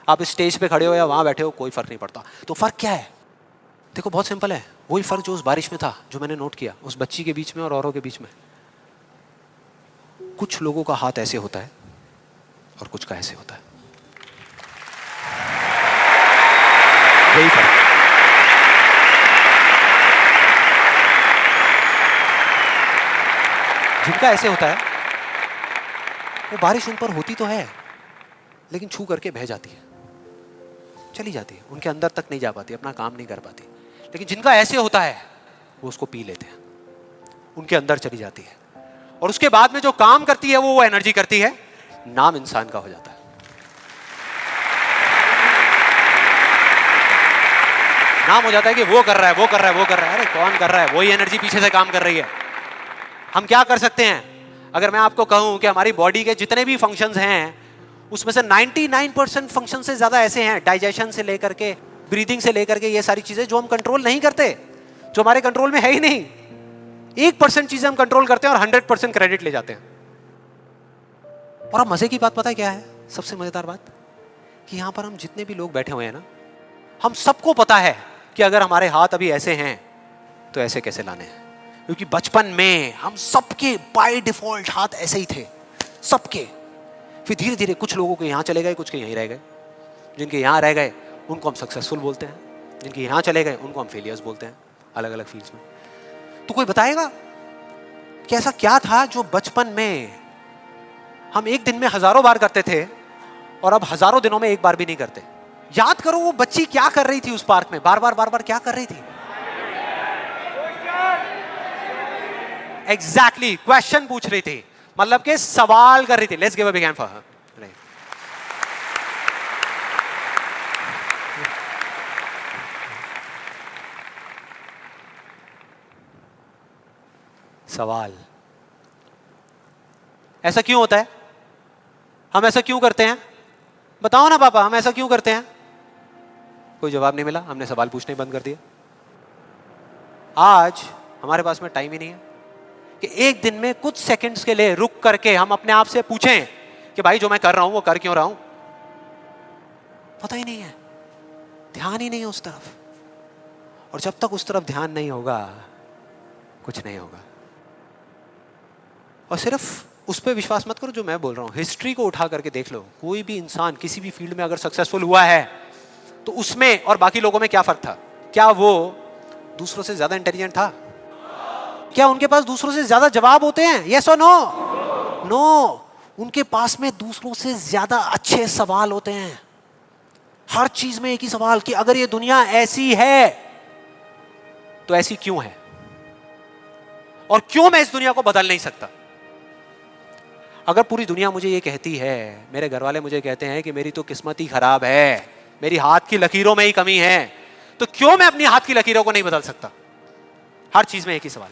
आप इस स्टेज पे खड़े हो या वहां बैठे हो, कोई फर्क नहीं पड़ता। तो फर्क क्या है? देखो बहुत सिंपल है, वही फर्क जो उस बारिश में था, जो मैंने नोट किया उस बच्ची के बीच में और औरों के बीच में। कुछ लोगों का हाथ ऐसे होता है और कुछ का ऐसे होता है, यही फर्क। जिनका ऐसे होता है वो बारिश उन पर होती तो है, लेकिन छू करके बह जाती है, चली जाती है, उनके अंदर तक नहीं जा पाती, अपना काम नहीं कर पाती। लेकिन जिनका ऐसे होता है वो उसको पी लेते हैं, उनके अंदर चली जाती है, और उसके बाद में जो काम करती है वो एनर्जी करती है, नाम इंसान का हो जाता है। नाम हो जाता है कि वो कर रहा है, वो कर रहा है, वो कर रहा है। अरे कौन कर रहा है? वही एनर्जी पीछे से काम कर रही है। हम क्या कर सकते हैं? अगर मैं आपको कहूं कि हमारी बॉडी के जितने भी फंक्शंस हैं, उसमें से 99% फंक्शन से ज्यादा ऐसे हैं, डाइजेशन से लेकर के, ब्रीदिंग से लेकर के, ये सारी चीजें जो हम कंट्रोल नहीं करते, जो हमारे कंट्रोल में है ही नहीं। 1% चीजें हम कंट्रोल करते हैं और 100% क्रेडिट ले जाते हैं। और अब मजे की बात पता है क्या है? सबसे मजेदार बात कि यहां पर हम जितने भी लोग बैठे हुए हैं ना, हम सबको पता है कि अगर हमारे हाथ अभी ऐसे हैं तो ऐसे कैसे लाने हैं, क्योंकि बचपन में हम सबके बाय डिफॉल्ट हाथ ऐसे ही थे, सबके। फिर धीरे धीरे कुछ लोगों के यहाँ चले गए, कुछ के यहीं रह गए। जिनके यहाँ रह गए उनको हम सक्सेसफुल बोलते हैं, जिनके यहाँ चले गए उनको हम फेलियर्स बोलते हैं, अलग अलग फील्ड्स में। तो कोई बताएगा कि ऐसा क्या था जो बचपन में हम एक दिन में हजारों बार करते थे और अब हजारों दिनों में एक बार भी नहीं करते? याद करो वो बच्ची क्या कर रही थी उस पार्क में, बार बार क्या कर रही थी? एग्जैक्टली क्वेश्चन पूछ रही थी, मतलब के सवाल कर रही थी। Let's give a big hand for her. सवाल, ऐसा क्यों होता है? हम ऐसा क्यों करते हैं? बताओ ना पापा, हम ऐसा क्यों करते हैं? कोई जवाब नहीं मिला, हमने सवाल पूछने बंद कर दिया। आज हमारे पास में टाइम ही नहीं है, कि एक दिन में कुछ सेकंड्स के लिए रुक करके हम अपने आप से पूछें कि भाई जो मैं कर रहा हूं वो कर क्यों रहा हूं? पता ही नहीं है, ध्यान ही नहीं है उस तरफ। और जब तक उस तरफ ध्यान नहीं होगा कुछ नहीं होगा। और सिर्फ उस पर विश्वास मत करो जो मैं बोल रहा हूं, हिस्ट्री को उठा करके देख लो। कोई भी इंसान किसी भी फील्ड में अगर सक्सेसफुल हुआ है तो उसमें और बाकी लोगों में क्या फर्क था? क्या वो दूसरों से ज्यादा इंटेलिजेंट था? क्या उनके पास दूसरों से ज्यादा जवाब होते हैं? यस और नो? नो। उनके पास में दूसरों से ज्यादा अच्छे सवाल होते हैं। हर चीज में एक ही सवाल कि अगर ये दुनिया ऐसी है तो ऐसी क्यों है, और क्यों मैं इस दुनिया को बदल नहीं सकता? अगर पूरी दुनिया मुझे ये कहती है, मेरे घर वाले मुझे कहते हैं कि मेरी तो किस्मत ही खराब है, मेरी हाथ की लकीरों में ही कमी है, तो क्यों मैं अपनी हाथ की लकीरों को नहीं बदल सकता? हर चीज में एक ही सवाल।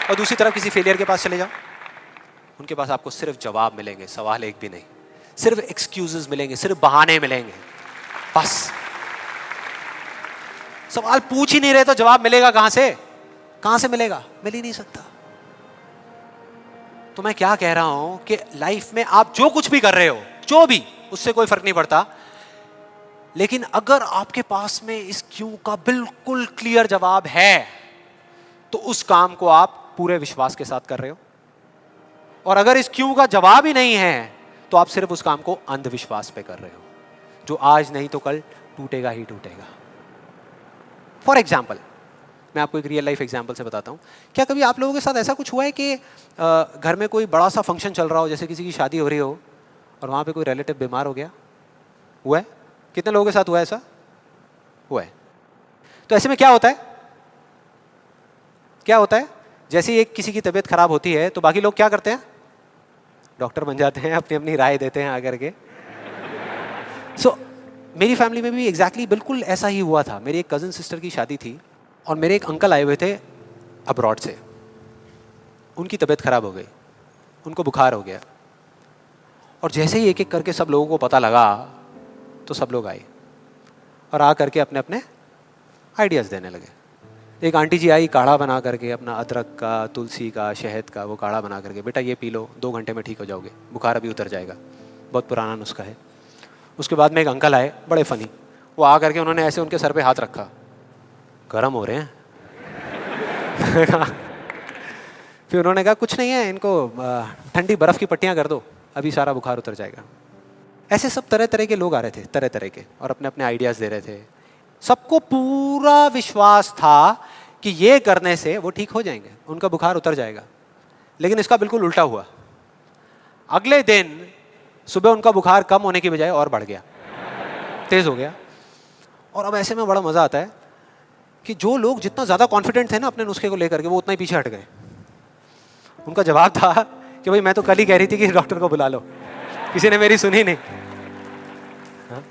और दूसरी तरफ किसी फेलियर के पास चले जाओ, उनके पास आपको सिर्फ जवाब मिलेंगे, सवाल एक भी नहीं। सिर्फ एक्सक्यूजेस मिलेंगे, सिर्फ बहाने मिलेंगे, बस। सवाल पूछ ही नहीं रहे तो जवाब मिलेगा कहां से? कहां से मिलेगा? मिल ही नहीं सकता। तो मैं क्या कह रहा हूं कि लाइफ में आप जो कुछ भी कर रहे हो, जो भी, उससे कोई फर्क नहीं पड़ता, लेकिन अगर आपके पास में इस क्यों का बिल्कुल क्लियर जवाब है तो उस काम को आप पूरे विश्वास के साथ कर रहे हो। और अगर इस क्यों का जवाब ही नहीं है तो आप सिर्फ उस काम को अंधविश्वास पे कर रहे हो, जो आज नहीं तो कल टूटेगा ही टूटेगा। फॉर एग्जाम्पल, मैं आपको एक रियल लाइफ एग्जाम्पल से बताता हूँ। क्या कभी आप लोगों के साथ ऐसा कुछ हुआ है कि घर में कोई बड़ा सा फंक्शन चल रहा हो, जैसे किसी की शादी हो रही हो और वहाँ पे कोई रिलेटिव बीमार हो गया? हुआ है? कितने लोगों के साथ हुआ है ऐसा? हुआ है। तो ऐसे में क्या होता है? क्या होता है? जैसे ही एक किसी की तबीयत खराब होती है तो बाकी लोग क्या करते हैं? डॉक्टर बन जाते हैं, अपनी अपनी राय देते हैं आकर के। मेरी फैमिली में भी एग्जैक्टली बिल्कुल ऐसा ही हुआ था। मेरी एक कज़न सिस्टर की शादी थी और मेरे एक अंकल आए हुए थे अब्रॉड से। उनकी तबीयत खराब हो गई, उनको बुखार हो गया, और जैसे ही एक एक करके सब लोगों को पता लगा तो सब लोग आए और आ करके अपने अपने आइडियाज़ देने लगे। एक आंटी जी आई, काढ़ा बना करके, अपना अदरक का, तुलसी का, शहद का वो काढ़ा बना करके, बेटा ये पी लो, 2 घंटे में ठीक हो जाओगे, बुखार अभी उतर जाएगा, बहुत पुराना नुस्खा है। उसके बाद में एक अंकल आए, बड़े फनी, वो आ करके उन्होंने ऐसे उनके सर पे हाथ रखा, गर्म हो रहे हैं। फिर उन्होंने कहा कुछ नहीं है, इनको ठंडी बर्फ़ की पट्टियाँ कर दो, अभी सारा बुखार उतर जाएगा। ऐसे सब तरह तरह के लोग आ रहे थे, तरह तरह के, और अपने अपने आइडियाज़ दे रहे थे। सबको पूरा विश्वास था कि ये करने से वो ठीक हो जाएंगे, उनका बुखार उतर जाएगा। लेकिन इसका बिल्कुल उल्टा हुआ। अगले दिन सुबह उनका बुखार कम होने की बजाय और बढ़ गया, तेज़ हो गया। और अब ऐसे में बड़ा मज़ा आता है कि जो लोग जितना ज़्यादा कॉन्फिडेंट थे ना अपने नुस्खे को लेकर के, वो उतना ही पीछे हट गए। उनका जवाब था कि भाई मैं तो कल ही कह रही थी कि डॉक्टर को बुला लो, किसी ने मेरी सुनी नहीं। हाँ?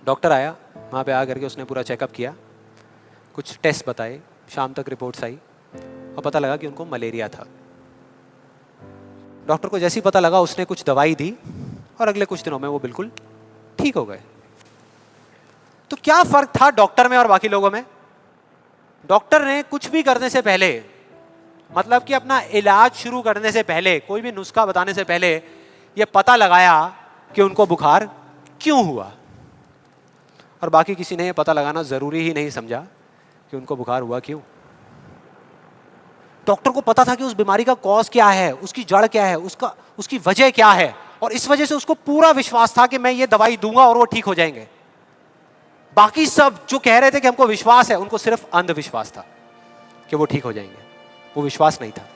डॉक्टर आया, वहाँ पे आ करके उसने पूरा चेकअप किया, कुछ टेस्ट बताए, शाम तक रिपोर्ट्स आई और पता लगा कि उनको मलेरिया था। डॉक्टर को जैसे ही पता लगा उसने कुछ दवाई दी और अगले कुछ दिनों में वो बिल्कुल ठीक हो गए। तो क्या फर्क था डॉक्टर में और बाकी लोगों में? डॉक्टर ने कुछ भी करने से पहले, मतलब कि अपना इलाज शुरू करने से पहले, कोई भी नुस्खा बताने से पहले ये पता लगाया कि उनको बुखार क्यों हुआ, और बाकी किसी ने ये पता लगाना जरूरी ही नहीं समझा कि उनको बुखार हुआ क्यों। डॉक्टर को पता था कि उस बीमारी का कॉज क्या है, उसकी जड़ क्या है, उसकी वजह क्या है, और इस वजह से उसको पूरा विश्वास था कि मैं ये दवाई दूंगा और वो ठीक हो जाएंगे। बाकी सब जो कह रहे थे कि हमको विश्वास है, उनको सिर्फ अंधविश्वास था कि वो ठीक हो जाएंगे, वो विश्वास नहीं था।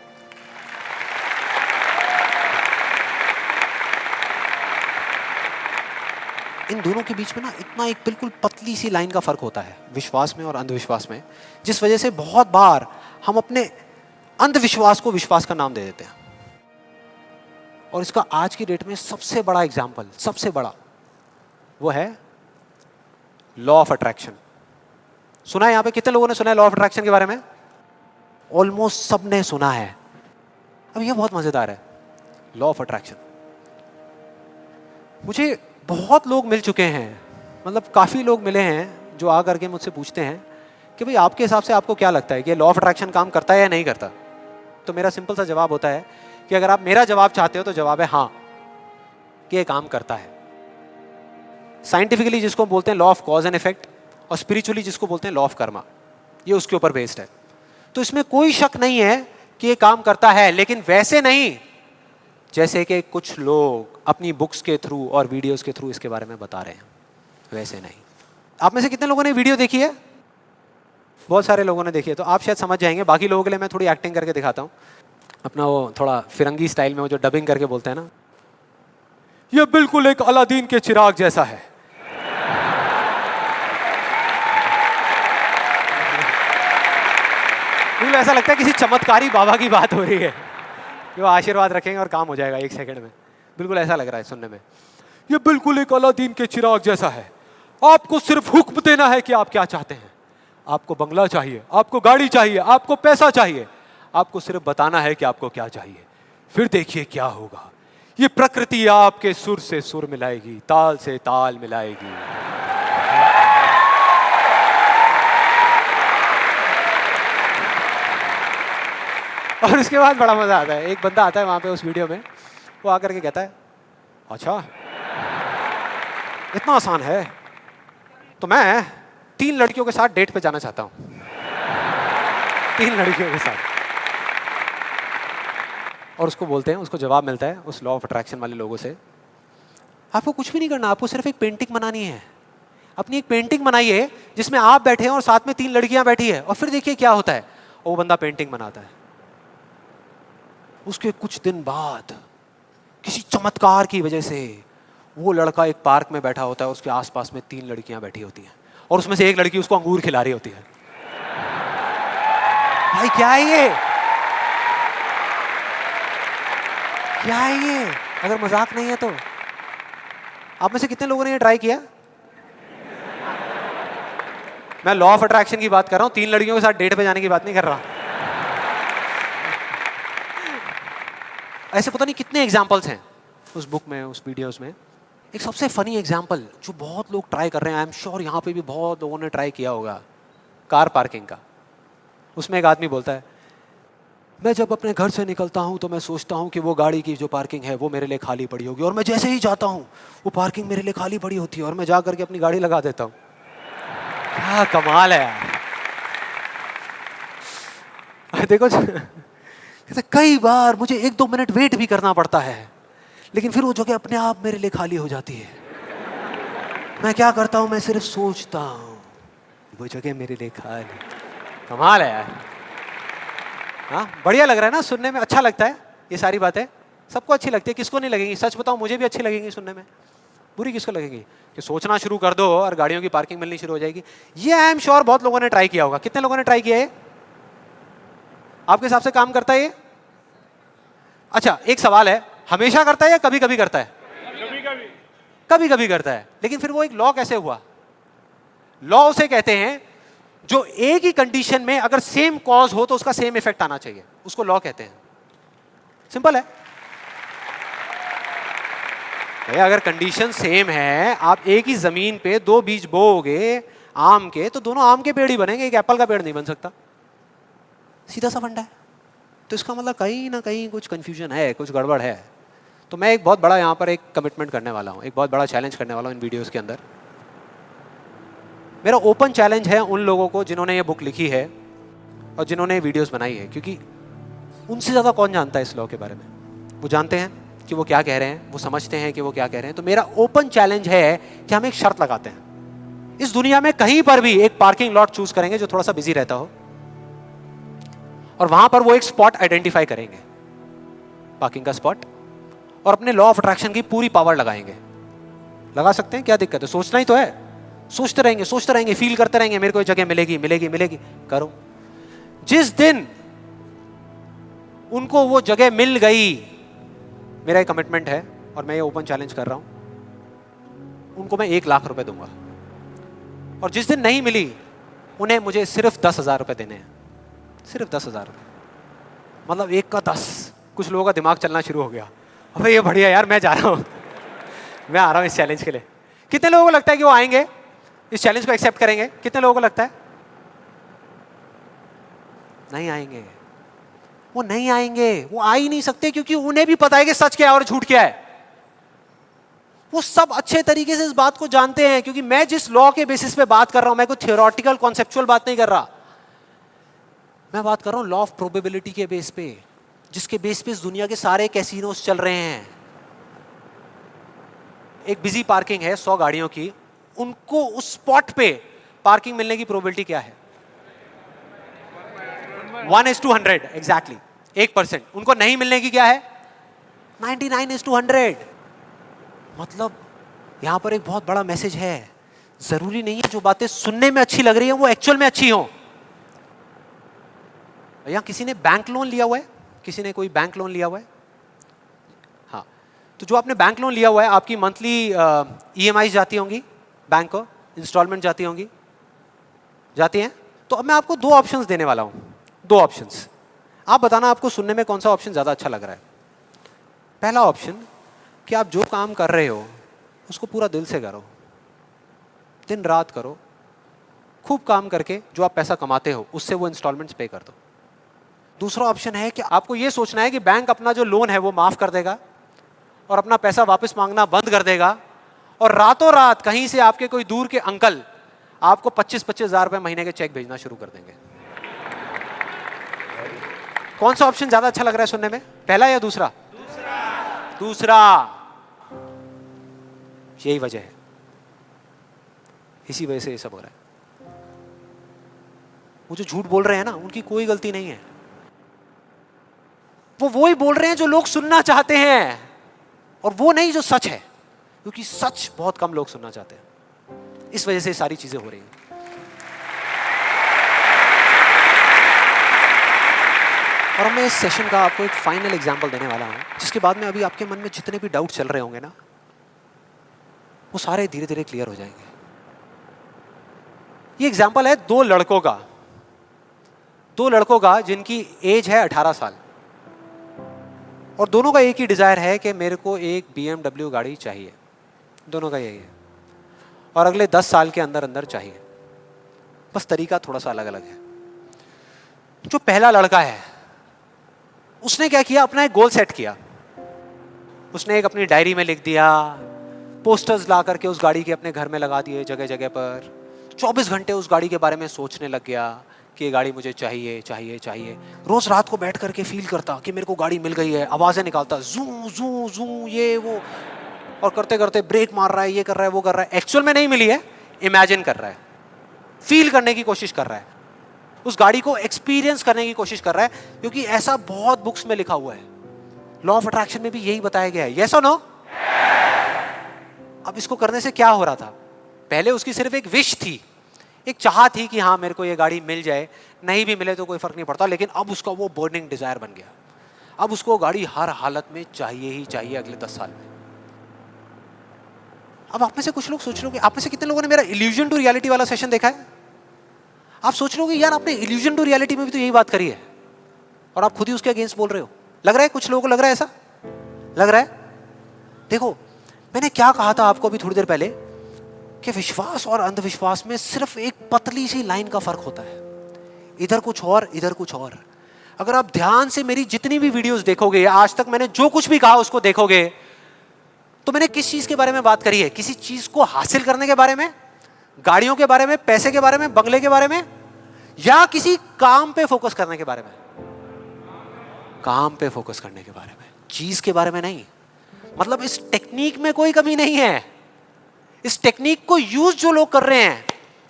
इन दोनों के बीच में ना इतना एक बिल्कुल पतली सी लाइन का फर्क होता है, विश्वास में और अंधविश्वास में, जिस वजह से बहुत बार हम अपने अंधविश्वास को विश्वास का नाम दे देते हैं। और इसका आज की डेट में सबसे बड़ा एग्जाम्पल, सबसे बड़ा, वो है लॉ ऑफ अट्रैक्शन। सुना है यहाँ पे? कितने लोगों ने सुना है लॉ ऑफ अट्रैक्शन के बारे में? ऑलमोस्ट सबने सुना है। अब ये बहुत मजेदार है, लॉ ऑफ अट्रैक्शन। मुझे बहुत लोग मिल चुके हैं, मतलब काफ़ी लोग मिले हैं जो आ करके मुझसे पूछते हैं कि भाई आपके हिसाब से आपको क्या लगता है कि लॉ ऑफ अट्रैक्शन काम करता है या नहीं करता। तो मेरा सिंपल सा जवाब होता है कि अगर आप मेरा जवाब चाहते हो तो जवाब है हाँ, कि ये काम करता है। साइंटिफिकली जिसको बोलते हैं law of cause and effect, और स्पिरिचुअली जिसको बोलते हैं लॉ ऑफ कर्मा, ये उसके ऊपर बेस्ड है। तो इसमें कोई शक नहीं है कि ये काम करता है, लेकिन वैसे नहीं जैसे कि कुछ लोग अपनी बुक्स के थ्रू और वीडियोस के थ्रू इसके बारे में बता रहे हैं, वैसे नहीं। आप में से कितने लोगों ने वीडियो देखी है? बहुत सारे लोगों ने देखी है, तो आप शायद समझ जाएंगे। बाकी लोगों के लिए मैं थोड़ी एक्टिंग करके दिखाता हूँ, अपना वो थोड़ा फिरंगी स्टाइल में, वो जो डबिंग करके बोलते हैं ना, ये बिल्कुल एक अलादीन के चिराग जैसा है। बिल्कुल ऐसा लगता है किसी चमत्कारी बाबा की बात हो रही है, कि वो आशीर्वाद रखेंगे और काम हो जाएगा 1 सेकंड में। बिल्कुल ऐसा लग रहा है सुनने में। ये बिल्कुल एक अलादीन के चिराग जैसा है, आपको सिर्फ हुक्म देना है कि आप क्या चाहते हैं। आपको बंगला चाहिए, आपको गाड़ी चाहिए, आपको पैसा चाहिए, आपको सिर्फ बताना है कि आपको क्या चाहिए, फिर देखिए क्या होगा। ये प्रकृति आपके सुर से सुर मिलाएगी, ताल से ताल मिलाएगी। और उसके बाद बड़ा मजा आता है। एक बंदा आता है वहां पे उस वीडियो में, वो आकर के कहता है अच्छा इतना आसान है, तो मैं 3 लड़कियों के साथ डेट पे जाना चाहता हूं। 3 लड़कियों के साथ। और उसको बोलते हैं, उसको जवाब मिलता है उस लॉ ऑफ अट्रैक्शन वाले लोगों से, आपको कुछ भी नहीं करना, आपको सिर्फ एक पेंटिंग बनानी है। अपनी एक पेंटिंग बनाइए जिसमें आप बैठे हैं और साथ में 3 लड़कियां बैठी है, और फिर देखिए क्या होता है। वो बंदा पेंटिंग बनाता है। उसके कुछ दिन बाद किसी चमत्कार की वजह से वो लड़का एक पार्क में बैठा होता है, उसके आसपास में 3 लड़कियां बैठी होती हैं, और उसमें से एक लड़की उसको अंगूर खिला रही होती है। भाई क्या है ये? क्या है ये? अगर मजाक नहीं है तो आप में से कितने लोगों ने ये ट्राई किया? मैं लॉ ऑफ अट्रैक्शन की बात कर रहा हूं, 3 लड़कियों के साथ डेट पे जाने की बात नहीं कर रहा। ऐसे पता नहीं कितने एग्जाम्पल्स हैं उस बुक में, उस वीडियोस में। एक सबसे फनी एग्जाम्पल जो बहुत लोग ट्राई कर रहे हैं, आई एम श्योर यहाँ पे भी बहुत लोगों ने ट्राई किया होगा, कार पार्किंग का। उसमें एक आदमी बोलता है, मैं जब अपने घर से निकलता हूँ तो मैं सोचता हूँ कि वो गाड़ी की जो पार्किंग है वो मेरे लिए खाली पड़ी होगी, और मैं जैसे ही जाता हूँ वो पार्किंग मेरे लिए खाली पड़ी होती है, और मैं जा करके अपनी गाड़ी लगा देता हूँ। क्या कमाल है यार। देखो कई बार मुझे 1-2 मिनट वेट भी करना पड़ता है, लेकिन फिर वो जगह अपने आप मेरे लिए खाली हो जाती है। मैं क्या करता हूँ, मैं सिर्फ सोचता हूँ वो जगह मेरे लिए खाली। कमाल है यार। हाँ, बढ़िया लग रहा है ना, सुनने में अच्छा लगता है। ये सारी बातें सबको अच्छी लगती है, किसको नहीं लगेंगी? सच बताऊं, मुझे भी अच्छी लगेंगी सुनने में। बुरी किसको लगेगी? कि सोचना शुरू कर दो और गाड़ियों की पार्किंग मिलनी शुरू हो जाएगी। ये आई एम श्योर बहुत लोगों ने ट्राई किया होगा। कितने लोगों ने ट्राई किया है? आपके हिसाब से काम करता है ये? अच्छा, एक सवाल है, हमेशा करता है या कभी कभी करता है? कभी कभी करता है। लेकिन फिर वो एक लॉ कैसे हुआ? लॉ उसे कहते हैं जो एक ही कंडीशन में अगर सेम कॉज हो तो उसका सेम इफेक्ट आना चाहिए, उसको लॉ कहते हैं। सिंपल है भैया। अगर कंडीशन सेम है, आप एक ही जमीन पे 2 बीज बोओगे आम के, तो दोनों आम के पेड़ ही बनेंगे, एक एप्पल का पेड़ नहीं बन सकता। सीधा सा फंडा है। तो इसका मतलब कहीं ना कहीं कुछ कंफ्यूजन है, कुछ गड़बड़ है। तो मैं एक बहुत बड़ा यहाँ पर एक कमिटमेंट करने वाला हूँ, एक बहुत बड़ा चैलेंज करने वाला हूँ इन वीडियोस के अंदर। मेरा ओपन चैलेंज है उन लोगों को जिन्होंने ये बुक लिखी है और जिन्होंने ये वीडियोस बनाई है, क्योंकि उनसे ज़्यादा कौन जानता है इस लॉ के बारे में। वो जानते हैं कि वो क्या कह रहे हैं, वो समझते हैं कि वो क्या कह रहे हैं। तो मेरा ओपन चैलेंज है कि हम एक शर्त लगाते हैं, इस दुनिया में कहीं पर भी एक पार्किंग लॉट चूज करेंगे जो थोड़ा सा बिजी रहता हो, और वहां पर वो एक स्पॉट आइडेंटिफाई करेंगे, पार्किंग का स्पॉट, और अपने लॉ ऑफ अट्रैक्शन की पूरी पावर लगाएंगे। लगा सकते हैं, क्या दिक्कत है? सोचना ही तो है। सोचते रहेंगे, फील करते रहेंगे, मेरे को ये जगह मिलेगी मिलेगी मिलेगी। करो। जिस दिन उनको वो जगह मिल गई, मेरा एक कमिटमेंट है और मैं ये ओपन चैलेंज कर रहा हूं, उनको मैं 1 लाख रुपए दूंगा। और जिस दिन नहीं मिली, उन्हें मुझे सिर्फ 10,000 रुपए देने हैं। सिर्फ 10,000 रुपए, मतलब 1 का 10। कुछ लोगों का दिमाग चलना शुरू हो गया, अबे ये बढ़िया यार, मैं जा रहा हूं। मैं आ रहा हूं इस चैलेंज के लिए। कितने लोगों को लगता है कि वो आएंगे, इस चैलेंज को एक्सेप्ट करेंगे? कितने लोगों को लगता है नहीं आएंगे? वो नहीं आएंगे, वो आ ही नहीं सकते, क्योंकि उन्हें भी पता है कि सच क्या है और झूठ क्या है। वो सब अच्छे तरीके से इस बात को जानते हैं, क्योंकि मैं जिस लॉ के बेसिस पे बात कर रहा हूं, मैं कोई थियोरेटिकल कॉन्सेप्चुअल बात नहीं कर रहा, मैं बात कर रहा हूं लॉ ऑफ प्रोबेबिलिटी के बेस पे, जिसके बेस पे इस दुनिया के सारे कैसीनोस चल रहे हैं। एक बिजी पार्किंग है 100 गाड़ियों की, उनको उस स्पॉट पे पार्किंग मिलने की प्रोबेबिलिटी क्या है? 1:100 एग्जैक्टली, 1%। उनको नहीं मिलने की क्या है? 99:100। मतलब यहां पर एक बहुत बड़ा मैसेज है, जरूरी नहीं है जो बातें सुनने में अच्छी लग रही है वो एक्चुअल में अच्छी हो। यहां किसी ने बैंक लोन लिया हुआ है? किसी ने कोई बैंक लोन लिया हुआ है? हाँ, तो जो आपने बैंक लोन लिया हुआ है, आपकी मंथली EMI जाती होंगी बैंक को, इंस्टॉलमेंट जाती होंगी, जाती हैं? तो अब मैं आपको 2 ऑप्शंस देने वाला हूं, 2 ऑप्शंस। आप बताना आपको सुनने में कौन सा ऑप्शन ज्यादा अच्छा लग रहा है। पहला ऑप्शन कि आप जो काम कर रहे हो उसको पूरा दिल से करो, दिन रात करो, खूब काम करके जो आप पैसा कमाते हो उससे वो इंस्टॉलमेंट्स पे कर दो। दूसरा ऑप्शन है कि आपको ये सोचना है कि बैंक अपना जो लोन है वो माफ कर देगा और अपना पैसा वापस मांगना बंद कर देगा, और रातों रात कहीं से आपके कोई दूर के अंकल आपको 25-25 हजार रुपए महीने के चेक भेजना शुरू कर देंगे। कौन सा ऑप्शन ज्यादा अच्छा लग रहा है सुनने में, पहला या दूसरा? दूसरा। यही वजह है, इसी वजह से ये सब हो रहा है। वो जो झूठ बोल रहे हैं ना, उनकी कोई गलती नहीं है, वो ही बोल रहे हैं जो लोग सुनना चाहते हैं, और वो नहीं जो सच है, क्योंकि सच बहुत कम लोग सुनना चाहते हैं। इस वजह से सारी चीजें हो रही हैं। और अब मैं इस सेशन का आपको एक फाइनल एग्जांपल देने वाला हूं, जिसके बाद में अभी आपके मन में जितने भी डाउट चल रहे होंगे ना, वो सारे धीरे धीरे क्लियर हो जाएंगे। ये एग्जांपल है 2 लड़कों का, 2 लड़कों का जिनकी एज है 18 साल, और दोनों का एक ही डिजायर है कि मेरे को एक BMW गाड़ी चाहिए। दोनों का यही है, और अगले 10 साल के अंदर अंदर चाहिए, बस तरीका थोड़ा सा अलग अलग है। जो पहला लड़का है उसने क्या किया, अपना एक गोल सेट किया। उसने एक अपनी डायरी में लिख दिया, पोस्टर्स ला करके उस गाड़ी के अपने घर में लगा दिए जगह जगह पर। 24 घंटे उस गाड़ी के बारे में सोचने लग गया कि ये गाड़ी मुझे चाहिए चाहिए चाहिए। रोज रात को बैठ करके फील करता कि मेरे को गाड़ी मिल गई है, आवाजें निकालता, जू जू जू ये वो, और करते करते ब्रेक मार रहा है, ये कर रहा है, वो कर रहा है। एक्चुअल में नहीं मिली है, इमेजिन कर रहा है, फील करने की कोशिश कर रहा है, उस गाड़ी को एक्सपीरियंस करने की कोशिश कर रहा है, क्योंकि ऐसा बहुत बुक्स में लिखा हुआ है। लॉ ऑफ अट्रैक्शन में भी यही बताया गया है। यस और नो? अब इसको करने से क्या हो रहा था? पहले उसकी सिर्फ एक विश थी, एक चाह थी कि हाँ मेरे को ये गाड़ी मिल जाए, नहीं भी मिले तो कोई फर्क नहीं पड़ता, लेकिन अब उसका वो बर्निंग डिजायर बन गया। अब उसको गाड़ी हर हालत में चाहिए ही चाहिए अगले 10 साल में। अब आप में से कुछ लोग सोच रहे हो, आप में से कितने लोगों ने मेरा इल्यूजन टू रियलिटी वाला सेशन देखा है? आप सोच रहे हो कि यार आपने इल्यूजन टू रियलिटी में भी तो यही बात करी है, और आप खुद ही उसके अगेंस्ट बोल रहे हो। लग रहा है कुछ लोगों को, लग रहा है ऐसा लग रहा है। देखो मैंने क्या कहा था आपको अभी थोड़ी देर पहले, कि विश्वास और अंधविश्वास में सिर्फ एक पतली सी लाइन का फर्क होता है, इधर कुछ और इधर कुछ और। अगर आप ध्यान से मेरी जितनी भी वीडियोस देखोगे, आज तक मैंने जो कुछ भी कहा उसको देखोगे, तो मैंने किस चीज के बारे में बात करी है? किसी चीज को हासिल करने के बारे में, गाड़ियों के बारे में, पैसे के बारे में, बंगले के बारे में, या किसी काम पे फोकस करने के बारे में? काम पे फोकस करने के बारे में, चीज के बारे में नहीं। मतलब इस टेक्निक में कोई कमी नहीं है। इस टेक्निक को यूज जो लोग कर रहे हैं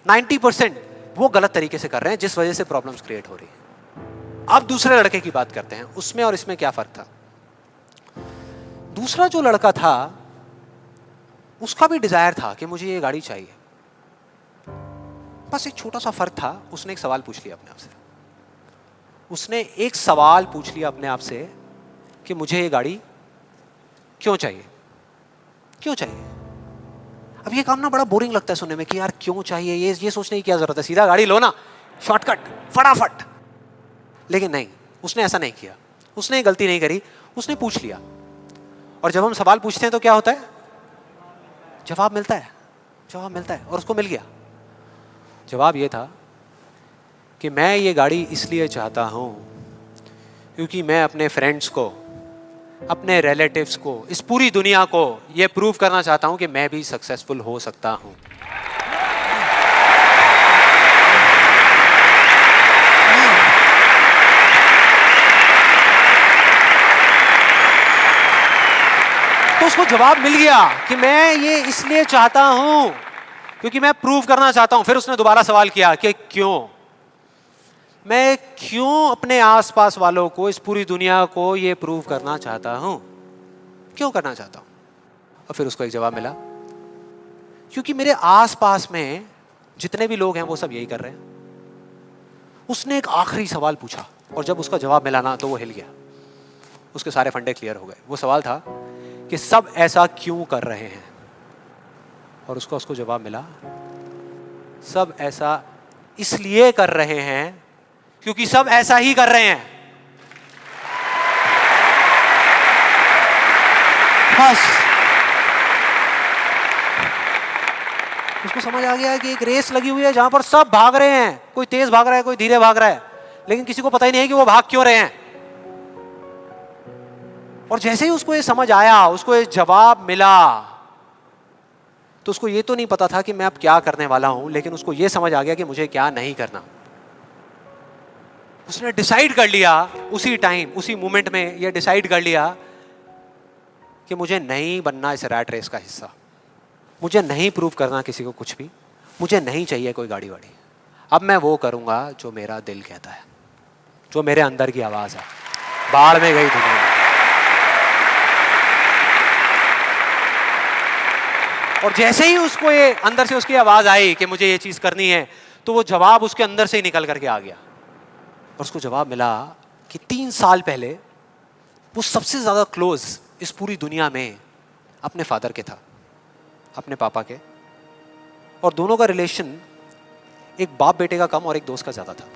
90% वो गलत तरीके से कर रहे हैं, जिस वजह से प्रॉब्लम्स क्रिएट हो रही है। अब दूसरे लड़के की बात करते हैं, उसमें और इसमें क्या फर्क था। दूसरा जो लड़का था उसका भी डिजायर था कि मुझे ये गाड़ी चाहिए, बस एक छोटा सा फर्क था। उसने एक सवाल पूछ लिया अपने आप से, उसने एक सवाल पूछ लिया अपने आप से कि मुझे ये गाड़ी क्यों चाहिए, क्यों चाहिए। अब ये काम ना बड़ा बोरिंग लगता है सुनने में कि यार क्यों चाहिए, ये सोचने की क्या जरूरत है, सीधा गाड़ी लो ना, शॉर्टकट फटाफट। लेकिन नहीं, उसने ऐसा नहीं किया, उसने गलती नहीं करी, उसने पूछ लिया। और जब हम सवाल पूछते हैं तो क्या होता है, जवाब मिलता है, जवाब मिलता है, और उसको मिल गया। जवाब ये था कि मैं ये गाड़ी इसलिए चाहता हूँ क्योंकि मैं अपने फ्रेंड्स को, अपने रिलेटिव्स को, इस पूरी दुनिया को ये प्रूव करना चाहता हूँ कि मैं भी सक्सेसफुल हो सकता हूँ। तो उसको जवाब मिल गया कि मैं ये इसलिए चाहता हूं क्योंकि मैं प्रूव करना चाहता हूं। फिर उसने दोबारा सवाल किया कि क्यों, मैं क्यों अपने आसपास वालों को, इस पूरी दुनिया को ये प्रूव करना चाहता हूं, क्यों करना चाहता हूं? और फिर उसको एक जवाब मिला, क्योंकि मेरे आसपास में जितने भी लोग हैं वो सब यही कर रहे हैं। उसने एक आखिरी सवाल पूछा और जब उसका जवाब मिला ना तो वो हिल गया, उसके सारे फंडे क्लियर हो गए। वो सवाल था कि सब ऐसा क्यों कर रहे हैं, और उसको जवाब मिला, सब ऐसा इसलिए कर रहे हैं क्योंकि सब ऐसा ही कर रहे हैं। बस उसको समझ आ गया कि एक रेस लगी हुई है जहां पर सब भाग रहे हैं, कोई तेज भाग रहा है, कोई धीरे भाग रहा है, लेकिन किसी को पता ही नहीं है कि वो भाग क्यों रहे हैं। और जैसे ही उसको ये समझ आया, उसको ये जवाब मिला, तो उसको ये तो नहीं पता था कि मैं अब क्या करने वाला हूं, लेकिन उसको ये समझ आ गया कि मुझे क्या नहीं करना। उसने डिसाइड कर लिया उसी टाइम, उसी मोमेंट में ये डिसाइड कर लिया कि मुझे नहीं बनना इस रैट रेस का हिस्सा, मुझे नहीं प्रूव करना किसी को कुछ भी, मुझे नहीं चाहिए कोई गाड़ी वाड़ी। अब मैं वो करूंगा जो मेरा दिल कहता है, जो मेरे अंदर की आवाज है। बाढ़ में गई दुनिया। और जैसे ही उसको ये अंदर से उसकी आवाज आई कि मुझे ये चीज करनी है, तो वो जवाब उसके अंदर से ही निकल करके आ गया। और उसको जवाब मिला कि 3 साल पहले वो सबसे ज्यादा क्लोज इस पूरी दुनिया में अपने फादर के था, अपने पापा के, और दोनों का रिलेशन एक बाप बेटे का कम और एक दोस्त का ज्यादा था।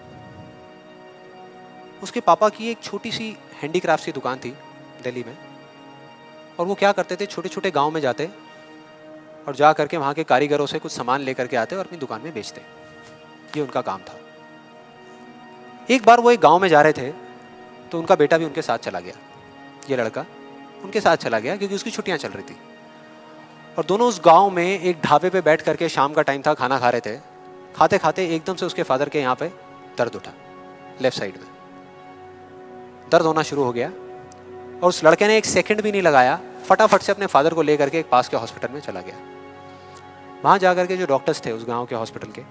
उसके पापा की एक छोटी सी हैंडीक्राफ्ट की दुकान थी दिल्ली में, और वो क्या करते थे, छोटे छोटे गांव में जाते और जा करके वहाँ के कारीगरों से कुछ सामान लेकर के आते और अपनी दुकान में बेचते। ये उनका काम था। एक बार वो एक गांव में जा रहे थे तो उनका बेटा भी उनके साथ चला गया। ये लड़का उनके साथ चला गया क्योंकि उसकी छुट्टियां चल रही थी, और दोनों उस गांव में एक ढाबे पे बैठ करके, शाम का टाइम था, खाना खा रहे थे। खाते खाते एकदम से उसके फादर के यहाँ पे दर्द उठा, लेफ्ट साइड में दर्द होना शुरू हो गया, और उस लड़के ने एक सेकंड भी नहीं लगाया, फटाफट से अपने फादर को लेकर के एक पास के हॉस्पिटल में चला गया। वहां जाकर के जो डॉक्टर्स थे उस गांव के हॉस्पिटल के,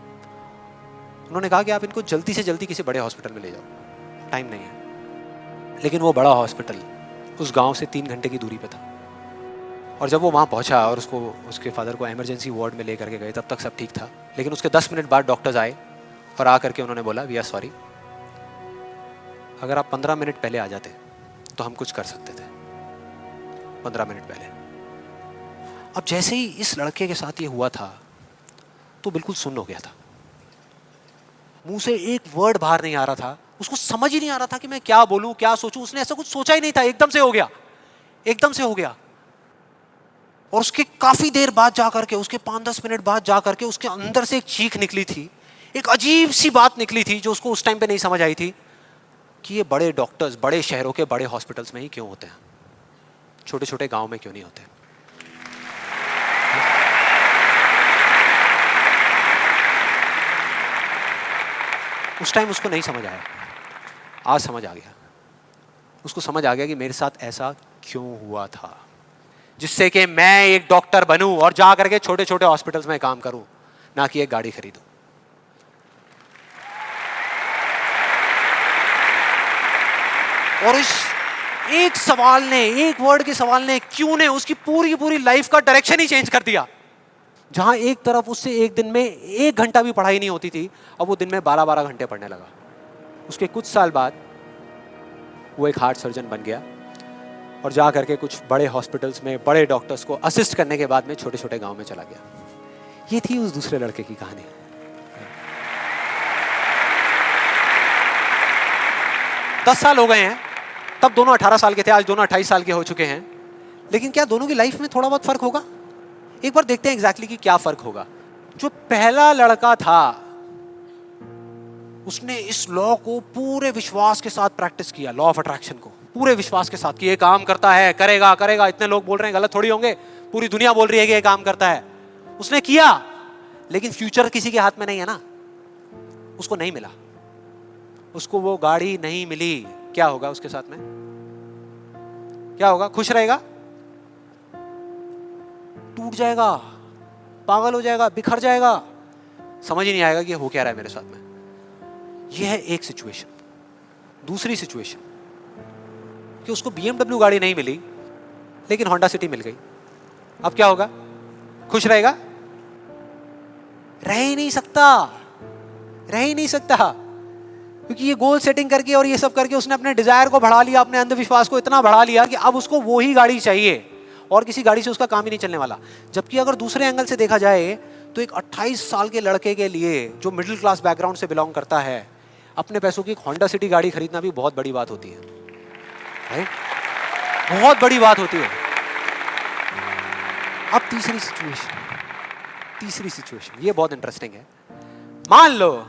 उन्होंने कहा कि आप इनको जल्दी से जल्दी किसी बड़े हॉस्पिटल में ले जाओ, टाइम नहीं है। लेकिन वो बड़ा हॉस्पिटल उस गांव से 3 घंटे की दूरी पे था। और जब वो वहां पहुंचा और उसको, उसके फादर को इमरजेंसी वार्ड में लेकर के गए, तब तक सब ठीक था। लेकिन उसके 10 मिनट बाद डॉक्टर्स आए और आकर के उन्होंने बोला, वी आर सॉरी, अगर आप 15 मिनट पहले आ जाते तो हम कुछ कर सकते थे। 15 मिनट पहले। अब जैसे ही इस लड़के के साथ ये हुआ था तो बिल्कुल सुन्न हो गया था, मुंह से एक वर्ड बाहर नहीं आ रहा था, उसको समझ ही नहीं आ रहा था कि मैं क्या बोलूं, क्या सोचूं। उसने ऐसा कुछ सोचा ही नहीं था, एकदम से हो गया, एकदम से हो गया। और उसके काफी देर बाद जाकर के, उसके 5-10 मिनट बाद जाकर के उसके अंदर से एक चीख निकली थी, एक अजीब सी बात निकली थी जो उसको उस टाइम पे नहीं समझ आई थी कि ये बड़े डॉक्टर्स बड़े शहरों के बड़े हॉस्पिटल्स में ही क्यों होते हैं, छोटे छोटे गांव में क्यों नहीं होते। उस टाइम उसको नहीं समझ आया, आज समझ आ गया। उसको समझ आ गया कि मेरे साथ ऐसा क्यों हुआ था, जिससे कि मैं एक डॉक्टर बनूं और जा करके छोटे छोटे हॉस्पिटल्स में काम करूं, ना कि एक गाड़ी खरीदूं। और इस एक सवाल ने, एक वर्ड के सवाल ने, क्यों ने, उसकी पूरी पूरी लाइफ का डायरेक्शन ही चेंज कर दिया। जहां एक तरफ उससे एक दिन में 1 घंटा भी पढ़ाई नहीं होती थी, अब वो दिन में 12-12 घंटे पढ़ने लगा। उसके कुछ साल बाद वो एक हार्ट सर्जन बन गया और जा करके कुछ बड़े हॉस्पिटल्स में बड़े डॉक्टर्स को असिस्ट करने के बाद में छोटे छोटे गांव में चला गया। ये थी उस दूसरे लड़के की कहानी। 10 साल हो गए हैं, तब दोनों 18 साल के थे, आज दोनों 28 साल के हो चुके हैं। लेकिन क्या दोनों की लाइफ में थोड़ा बहुत फर्क होगा? एक बार देखते हैं एग्जैक्टली कि क्या फर्क होगा। जो पहला लड़का था उसने इस लॉ को पूरे विश्वास के साथ प्रैक्टिस किया, लॉ ऑफ अट्रैक्शन को पूरे विश्वास के साथ कि ये काम करता है, करेगा करेगा, इतने लोग बोल रहे हैं गलत थोड़ी होंगे, पूरी दुनिया बोल रही है कि ये काम करता है। उसने किया, लेकिन फ्यूचर किसी के हाथ में नहीं है ना, उसको नहीं मिला, उसको वो गाड़ी नहीं मिली। क्या होगा उसके साथ में? क्या होगा? खुश रहेगा? टूट जाएगा, पागल हो जाएगा, बिखर जाएगा, समझ ही नहीं आएगा कि हो क्या रहा है मेरे साथ में। यह है एक सिचुएशन। दूसरी सिचुएशन कि उसको BMW गाड़ी नहीं मिली लेकिन होंडा सिटी मिल गई। अब क्या होगा? खुश रहेगा? रह ही नहीं सकता, रह ही नहीं सकता, क्योंकि ये गोल सेटिंग करके और ये सब करके उसने अपने डिजायर को बढ़ा लिया, अपने अंधविश्वास को इतना बढ़ा लिया कि अब उसको वो ही गाड़ी चाहिए और किसी गाड़ी से उसका काम ही नहीं चलने वाला। जबकि अगर दूसरे एंगल से देखा जाए तो एक 28 साल के लड़के के लिए जो मिडिल क्लास बैकग्राउंड से बिलोंग करता है, अपने पैसों की एक होंडा सिटी गाड़ी खरीदना भी बहुत बड़ी बात होती है, राइट? बहुत बड़ी बात होती है। अब तीसरी सिचुएशन ये बहुत इंटरेस्टिंग है। मान लो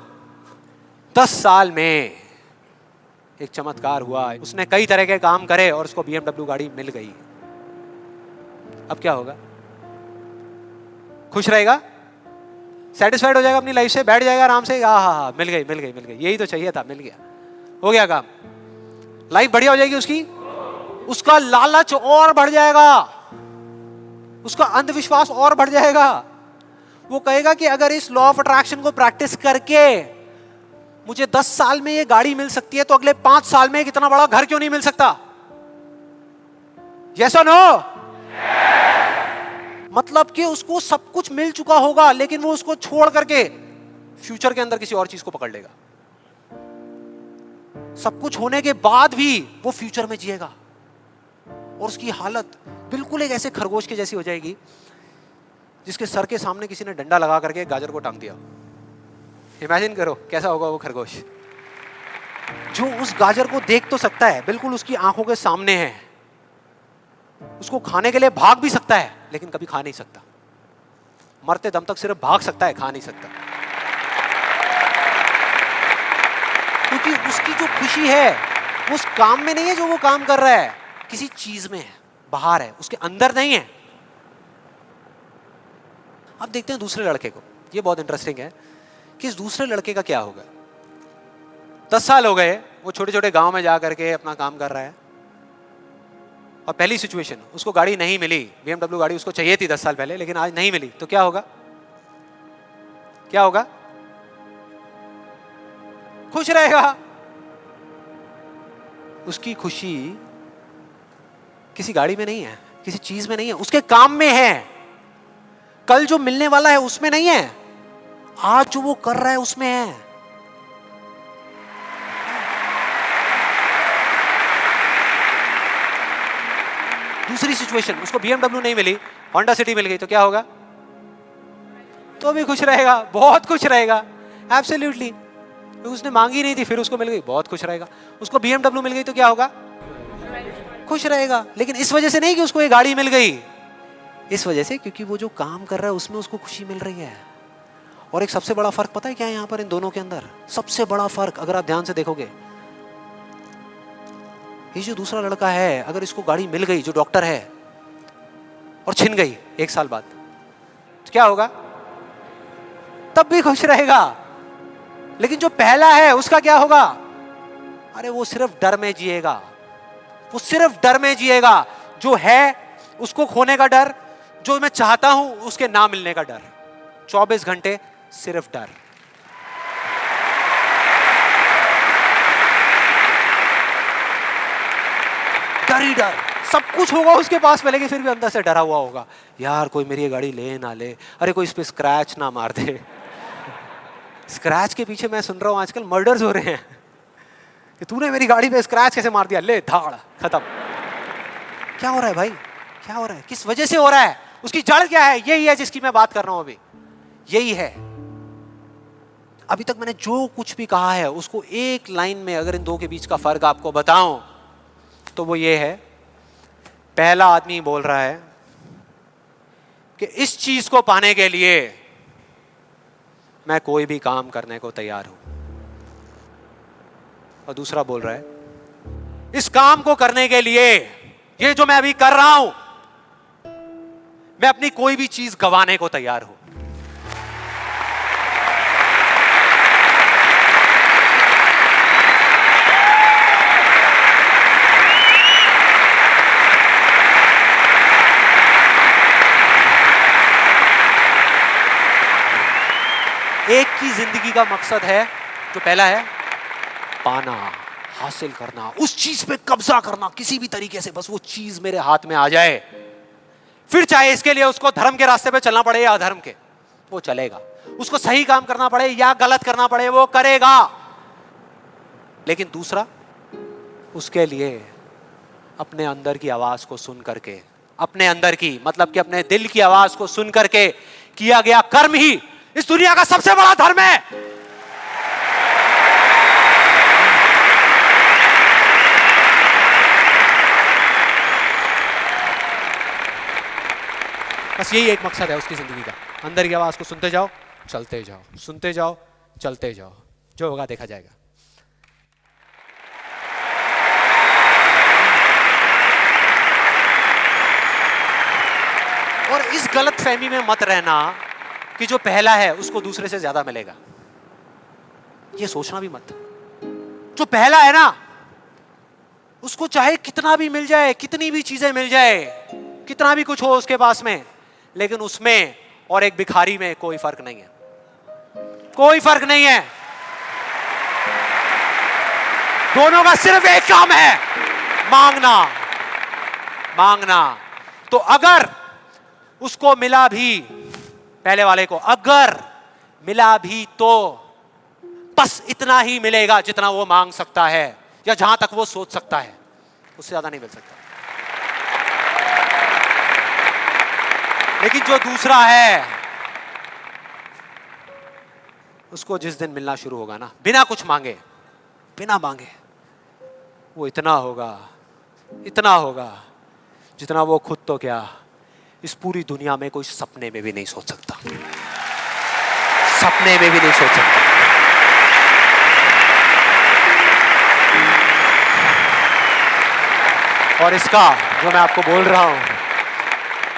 10 साल में एक चमत्कार हुआ, उसने कई तरह के काम करे और उसको BMW गाड़ी मिल गई। अब क्या होगा? खुश रहेगा? सेटिस्फाइड हो जाएगा अपनी लाइफ से, बैठ जाएगा आराम से, हाँ, मिल गई, यही तो चाहिए था, मिल गया, हो गया काम, लाइफ बढ़िया हो जाएगी उसकी। उसका लालच और बढ़ जाएगा, उसका अंधविश्वास और बढ़ जाएगा। वो कहेगा कि अगर इस लॉ ऑफ अट्रैक्शन को प्रैक्टिस करके मुझे 10 साल में ये गाड़ी मिल सकती है तो अगले 5 साल में एक इतना बड़ा घर क्यों नहीं मिल सकता? यस और नो? मतलब कि उसको सब कुछ मिल चुका होगा लेकिन वो उसको छोड़ करके फ्यूचर के अंदर किसी और चीज को पकड़ लेगा। सब कुछ होने के बाद भी वो फ्यूचर में जिएगा और उसकी हालत बिल्कुल एक ऐसे खरगोश के जैसी हो जाएगी जिसके सर के सामने किसी ने डंडा लगा करके गाजर को टांग दिया। इमेजिन करो कैसा होगा वो खरगोश, जो उस गाजर को देख तो सकता है, बिल्कुल उसकी आंखों के सामने है, उसको खाने के लिए भाग भी सकता है लेकिन कभी खा नहीं सकता, मरते दम तक सिर्फ भाग सकता है, खा नहीं सकता। क्योंकि उसकी जो खुशी है वो उस काम में नहीं है जो वो काम कर रहा है, किसी चीज में है, बाहर है, उसके अंदर नहीं है। अब देखते हैं दूसरे लड़के को। ये बहुत इंटरेस्टिंग है कि इस दूसरे लड़के का क्या होगा। 10 साल हो गए, वो छोटे छोटे गांव में जा करके अपना काम कर रहा है और पहली सिचुएशन, उसको गाड़ी नहीं मिली, BMW गाड़ी उसको चाहिए थी 10 साल पहले लेकिन आज नहीं मिली, तो क्या होगा? क्या होगा? खुश रहेगा। उसकी खुशी किसी गाड़ी में नहीं है, किसी चीज में नहीं है, उसके काम में है। कल जो मिलने वाला है उसमें नहीं है, आज जो वो कर रहा है उसमें है। दूसरी सिचुएशन, उसको BMW नहीं मिली, होंडा सिटी मिल गई, तो क्या होगा? तो भी खुश रहेगा, बहुत खुश रहेगा, एब्सोल्युटली। उसने मांगी नहीं थी, फिर उसको मिल गई, बहुत खुश रहेगा। उसको BMW मिल गई तो क्या होगा? खुश रहेगा। लेकिन इस वजह से नहीं कि उसको ये गाड़ी मिल गई, इस वजह से क्योंकि वो जो काम कर रहा है उसमें उसको खुशी मिल रही है। और एक सबसे बड़ा फर्क पता है क्या है यहाँ पर इन दोनों के अंदर? सबसे बड़ा फर्क अगर आप ध्यान से देखोगे, ये जो दूसरा लड़का है, अगर इसको गाड़ी मिल गई, जो डॉक्टर है, और छिन गई 1 साल बाद, तो क्या होगा? तब भी खुश रहेगा। लेकिन जो पहला है उसका क्या होगा? अरे वो सिर्फ डर में जिएगा, वो सिर्फ डर में जिएगा। जो है उसको खोने का डर, जो मैं चाहता हूं उसके ना मिलने का डर, 24 घंटे सिर्फ डर। डर ही डर, सब कुछ होगा उसके पास में लेकिन फिर भी अंदर से डरा हुआ होगा, यार कोई मेरी गाड़ी ले ना ले, अरे कोई इस पे स्क्रैच ना मार दे। स्क्रैच के पीछे मैं सुन रहा हूं आजकल मर्डर्स हो रहे हैं कि तूने मेरी गाड़ी पे स्क्रैच कैसे मार दिया, ले धाड़, खत्म। क्या हो रहा है भाई? क्या हो रहा है? किस वजह से हो रहा है? उसकी जड़ क्या है? यही है जिसकी मैं बात कर रहा हूं अभी, यही है। अभी तक मैंने जो कुछ भी कहा है उसको एक लाइन में अगर इन दो के बीच का फर्क आपको बताऊं तो वो ये है, पहला आदमी बोल रहा है कि इस चीज को पाने के लिए मैं कोई भी काम करने को तैयार हूं। और दूसरा बोल रहा है, इस काम को करने के लिए, ये जो मैं अभी कर रहा हूं, मैं अपनी कोई भी चीज गंवाने को तैयार हूं। एक की जिंदगी का मकसद है, जो पहला है पाना, हासिल करना, उस चीज पे कब्जा करना किसी भी तरीके से, बस वो चीज मेरे हाथ में आ जाए। फिर चाहे इसके लिए उसको धर्म के रास्ते पे चलना पड़े या अधर्म के, वो चलेगा। उसको सही काम करना पड़े या गलत करना पड़े, वो करेगा। लेकिन दूसरा, उसके लिए अपने अंदर की आवाज को सुन करके, अपने अंदर की मतलब कि अपने दिल की आवाज को सुन करके किया गया कर्म ही इस दुनिया का सबसे बड़ा धर्म है। बस यही एक मकसद है उसकी जिंदगी का, अंदर की आवाज को सुनते जाओ, चलते जाओ, सुनते जाओ, चलते जाओ, जो होगा देखा जाएगा। और इस गलत फहमी में मत रहना कि जो पहला है उसको दूसरे से ज्यादा मिलेगा, ये सोचना भी मत। जो पहला है ना, उसको चाहे कितना भी मिल जाए, कितनी भी चीजें मिल जाए, कितना भी कुछ हो उसके पास में, लेकिन उसमें और एक भिखारी में कोई फर्क नहीं है, कोई फर्क नहीं है। दोनों का सिर्फ एक काम है, मांगना, मांगना। तो अगर उसको मिला भी, पहले वाले को अगर मिला भी, तो बस इतना ही मिलेगा जितना वो मांग सकता है या जहां तक वो सोच सकता है, उससे ज्यादा नहीं मिल सकता। लेकिन जो दूसरा है, उसको जिस दिन मिलना शुरू होगा ना, बिना कुछ मांगे, बिना मांगे, वो इतना होगा, इतना होगा जितना वो खुद तो क्या, इस पूरी दुनिया में कोई सपने में भी नहीं सोच सकता, सपने में भी नहीं सोच सकता। और इसका जो मैं आपको बोल रहा हूं,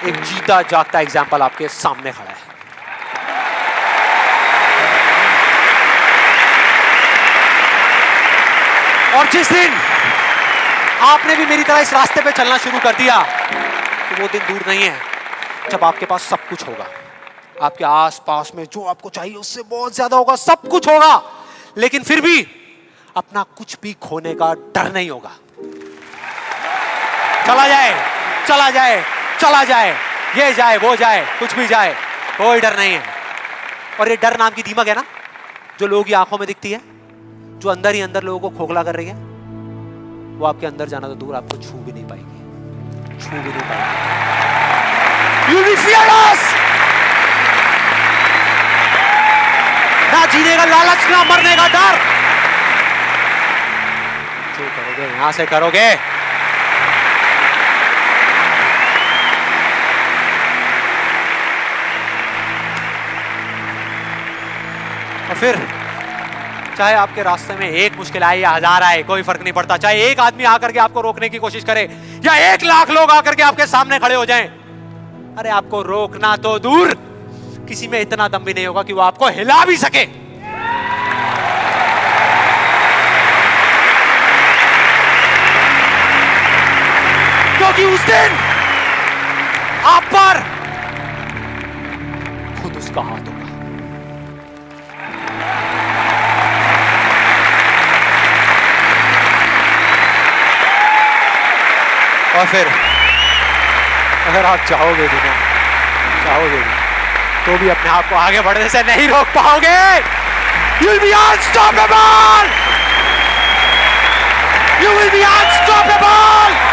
एक जीता जागता एग्जाम्पल आपके सामने खड़ा है। और जिस दिन आपने भी मेरी तरह इस रास्ते पे चलना शुरू कर दिया, तो वो दिन दूर नहीं है जब आपके पास सब कुछ होगा, आपके आसपास में जो आपको चाहिए उससे बहुत ज्यादा होगा, सब कुछ होगा, लेकिन फिर भी अपना कुछ भी खोने का डर नहीं होगा। चला जाए, चला जाए, चला जाए, ये जाए, वो जाए, कुछ भी जाए, कोई डर नहीं है। और ये डर नाम की दीमक है ना, जो लोगों की आंखों में दिखती है, जो अंदर ही अंदर लोगों को खोखला कर रही है, वो आपके अंदर जाना तो दूर, आपको छू भी नहीं पाएगी, छू भी नहीं पाएगी। You will be fearless। ना जीने का लालच, ना मरने का डर। जो करोगे यहां से करोगे। और फिर चाहे आपके रास्ते में एक मुश्किल आए या हजार आए, कोई फर्क नहीं पड़ता। चाहे एक आदमी आकर के आपको रोकने की कोशिश करे या 1 लाख लोग आकर के आपके सामने खड़े हो जाएं, अरे आपको रोकना तो दूर, किसी में इतना दम भी नहीं होगा कि वो आपको हिला भी सके। क्योंकि उस दिन आप पर खुद उसका हाथ होगा। और फिर अगर आप चाहोगे भी ना, चाहोगे भी, तो भी अपने आप को आगे बढ़ने से नहीं रोक पाओगे। You will be unstoppable! You will be unstoppable!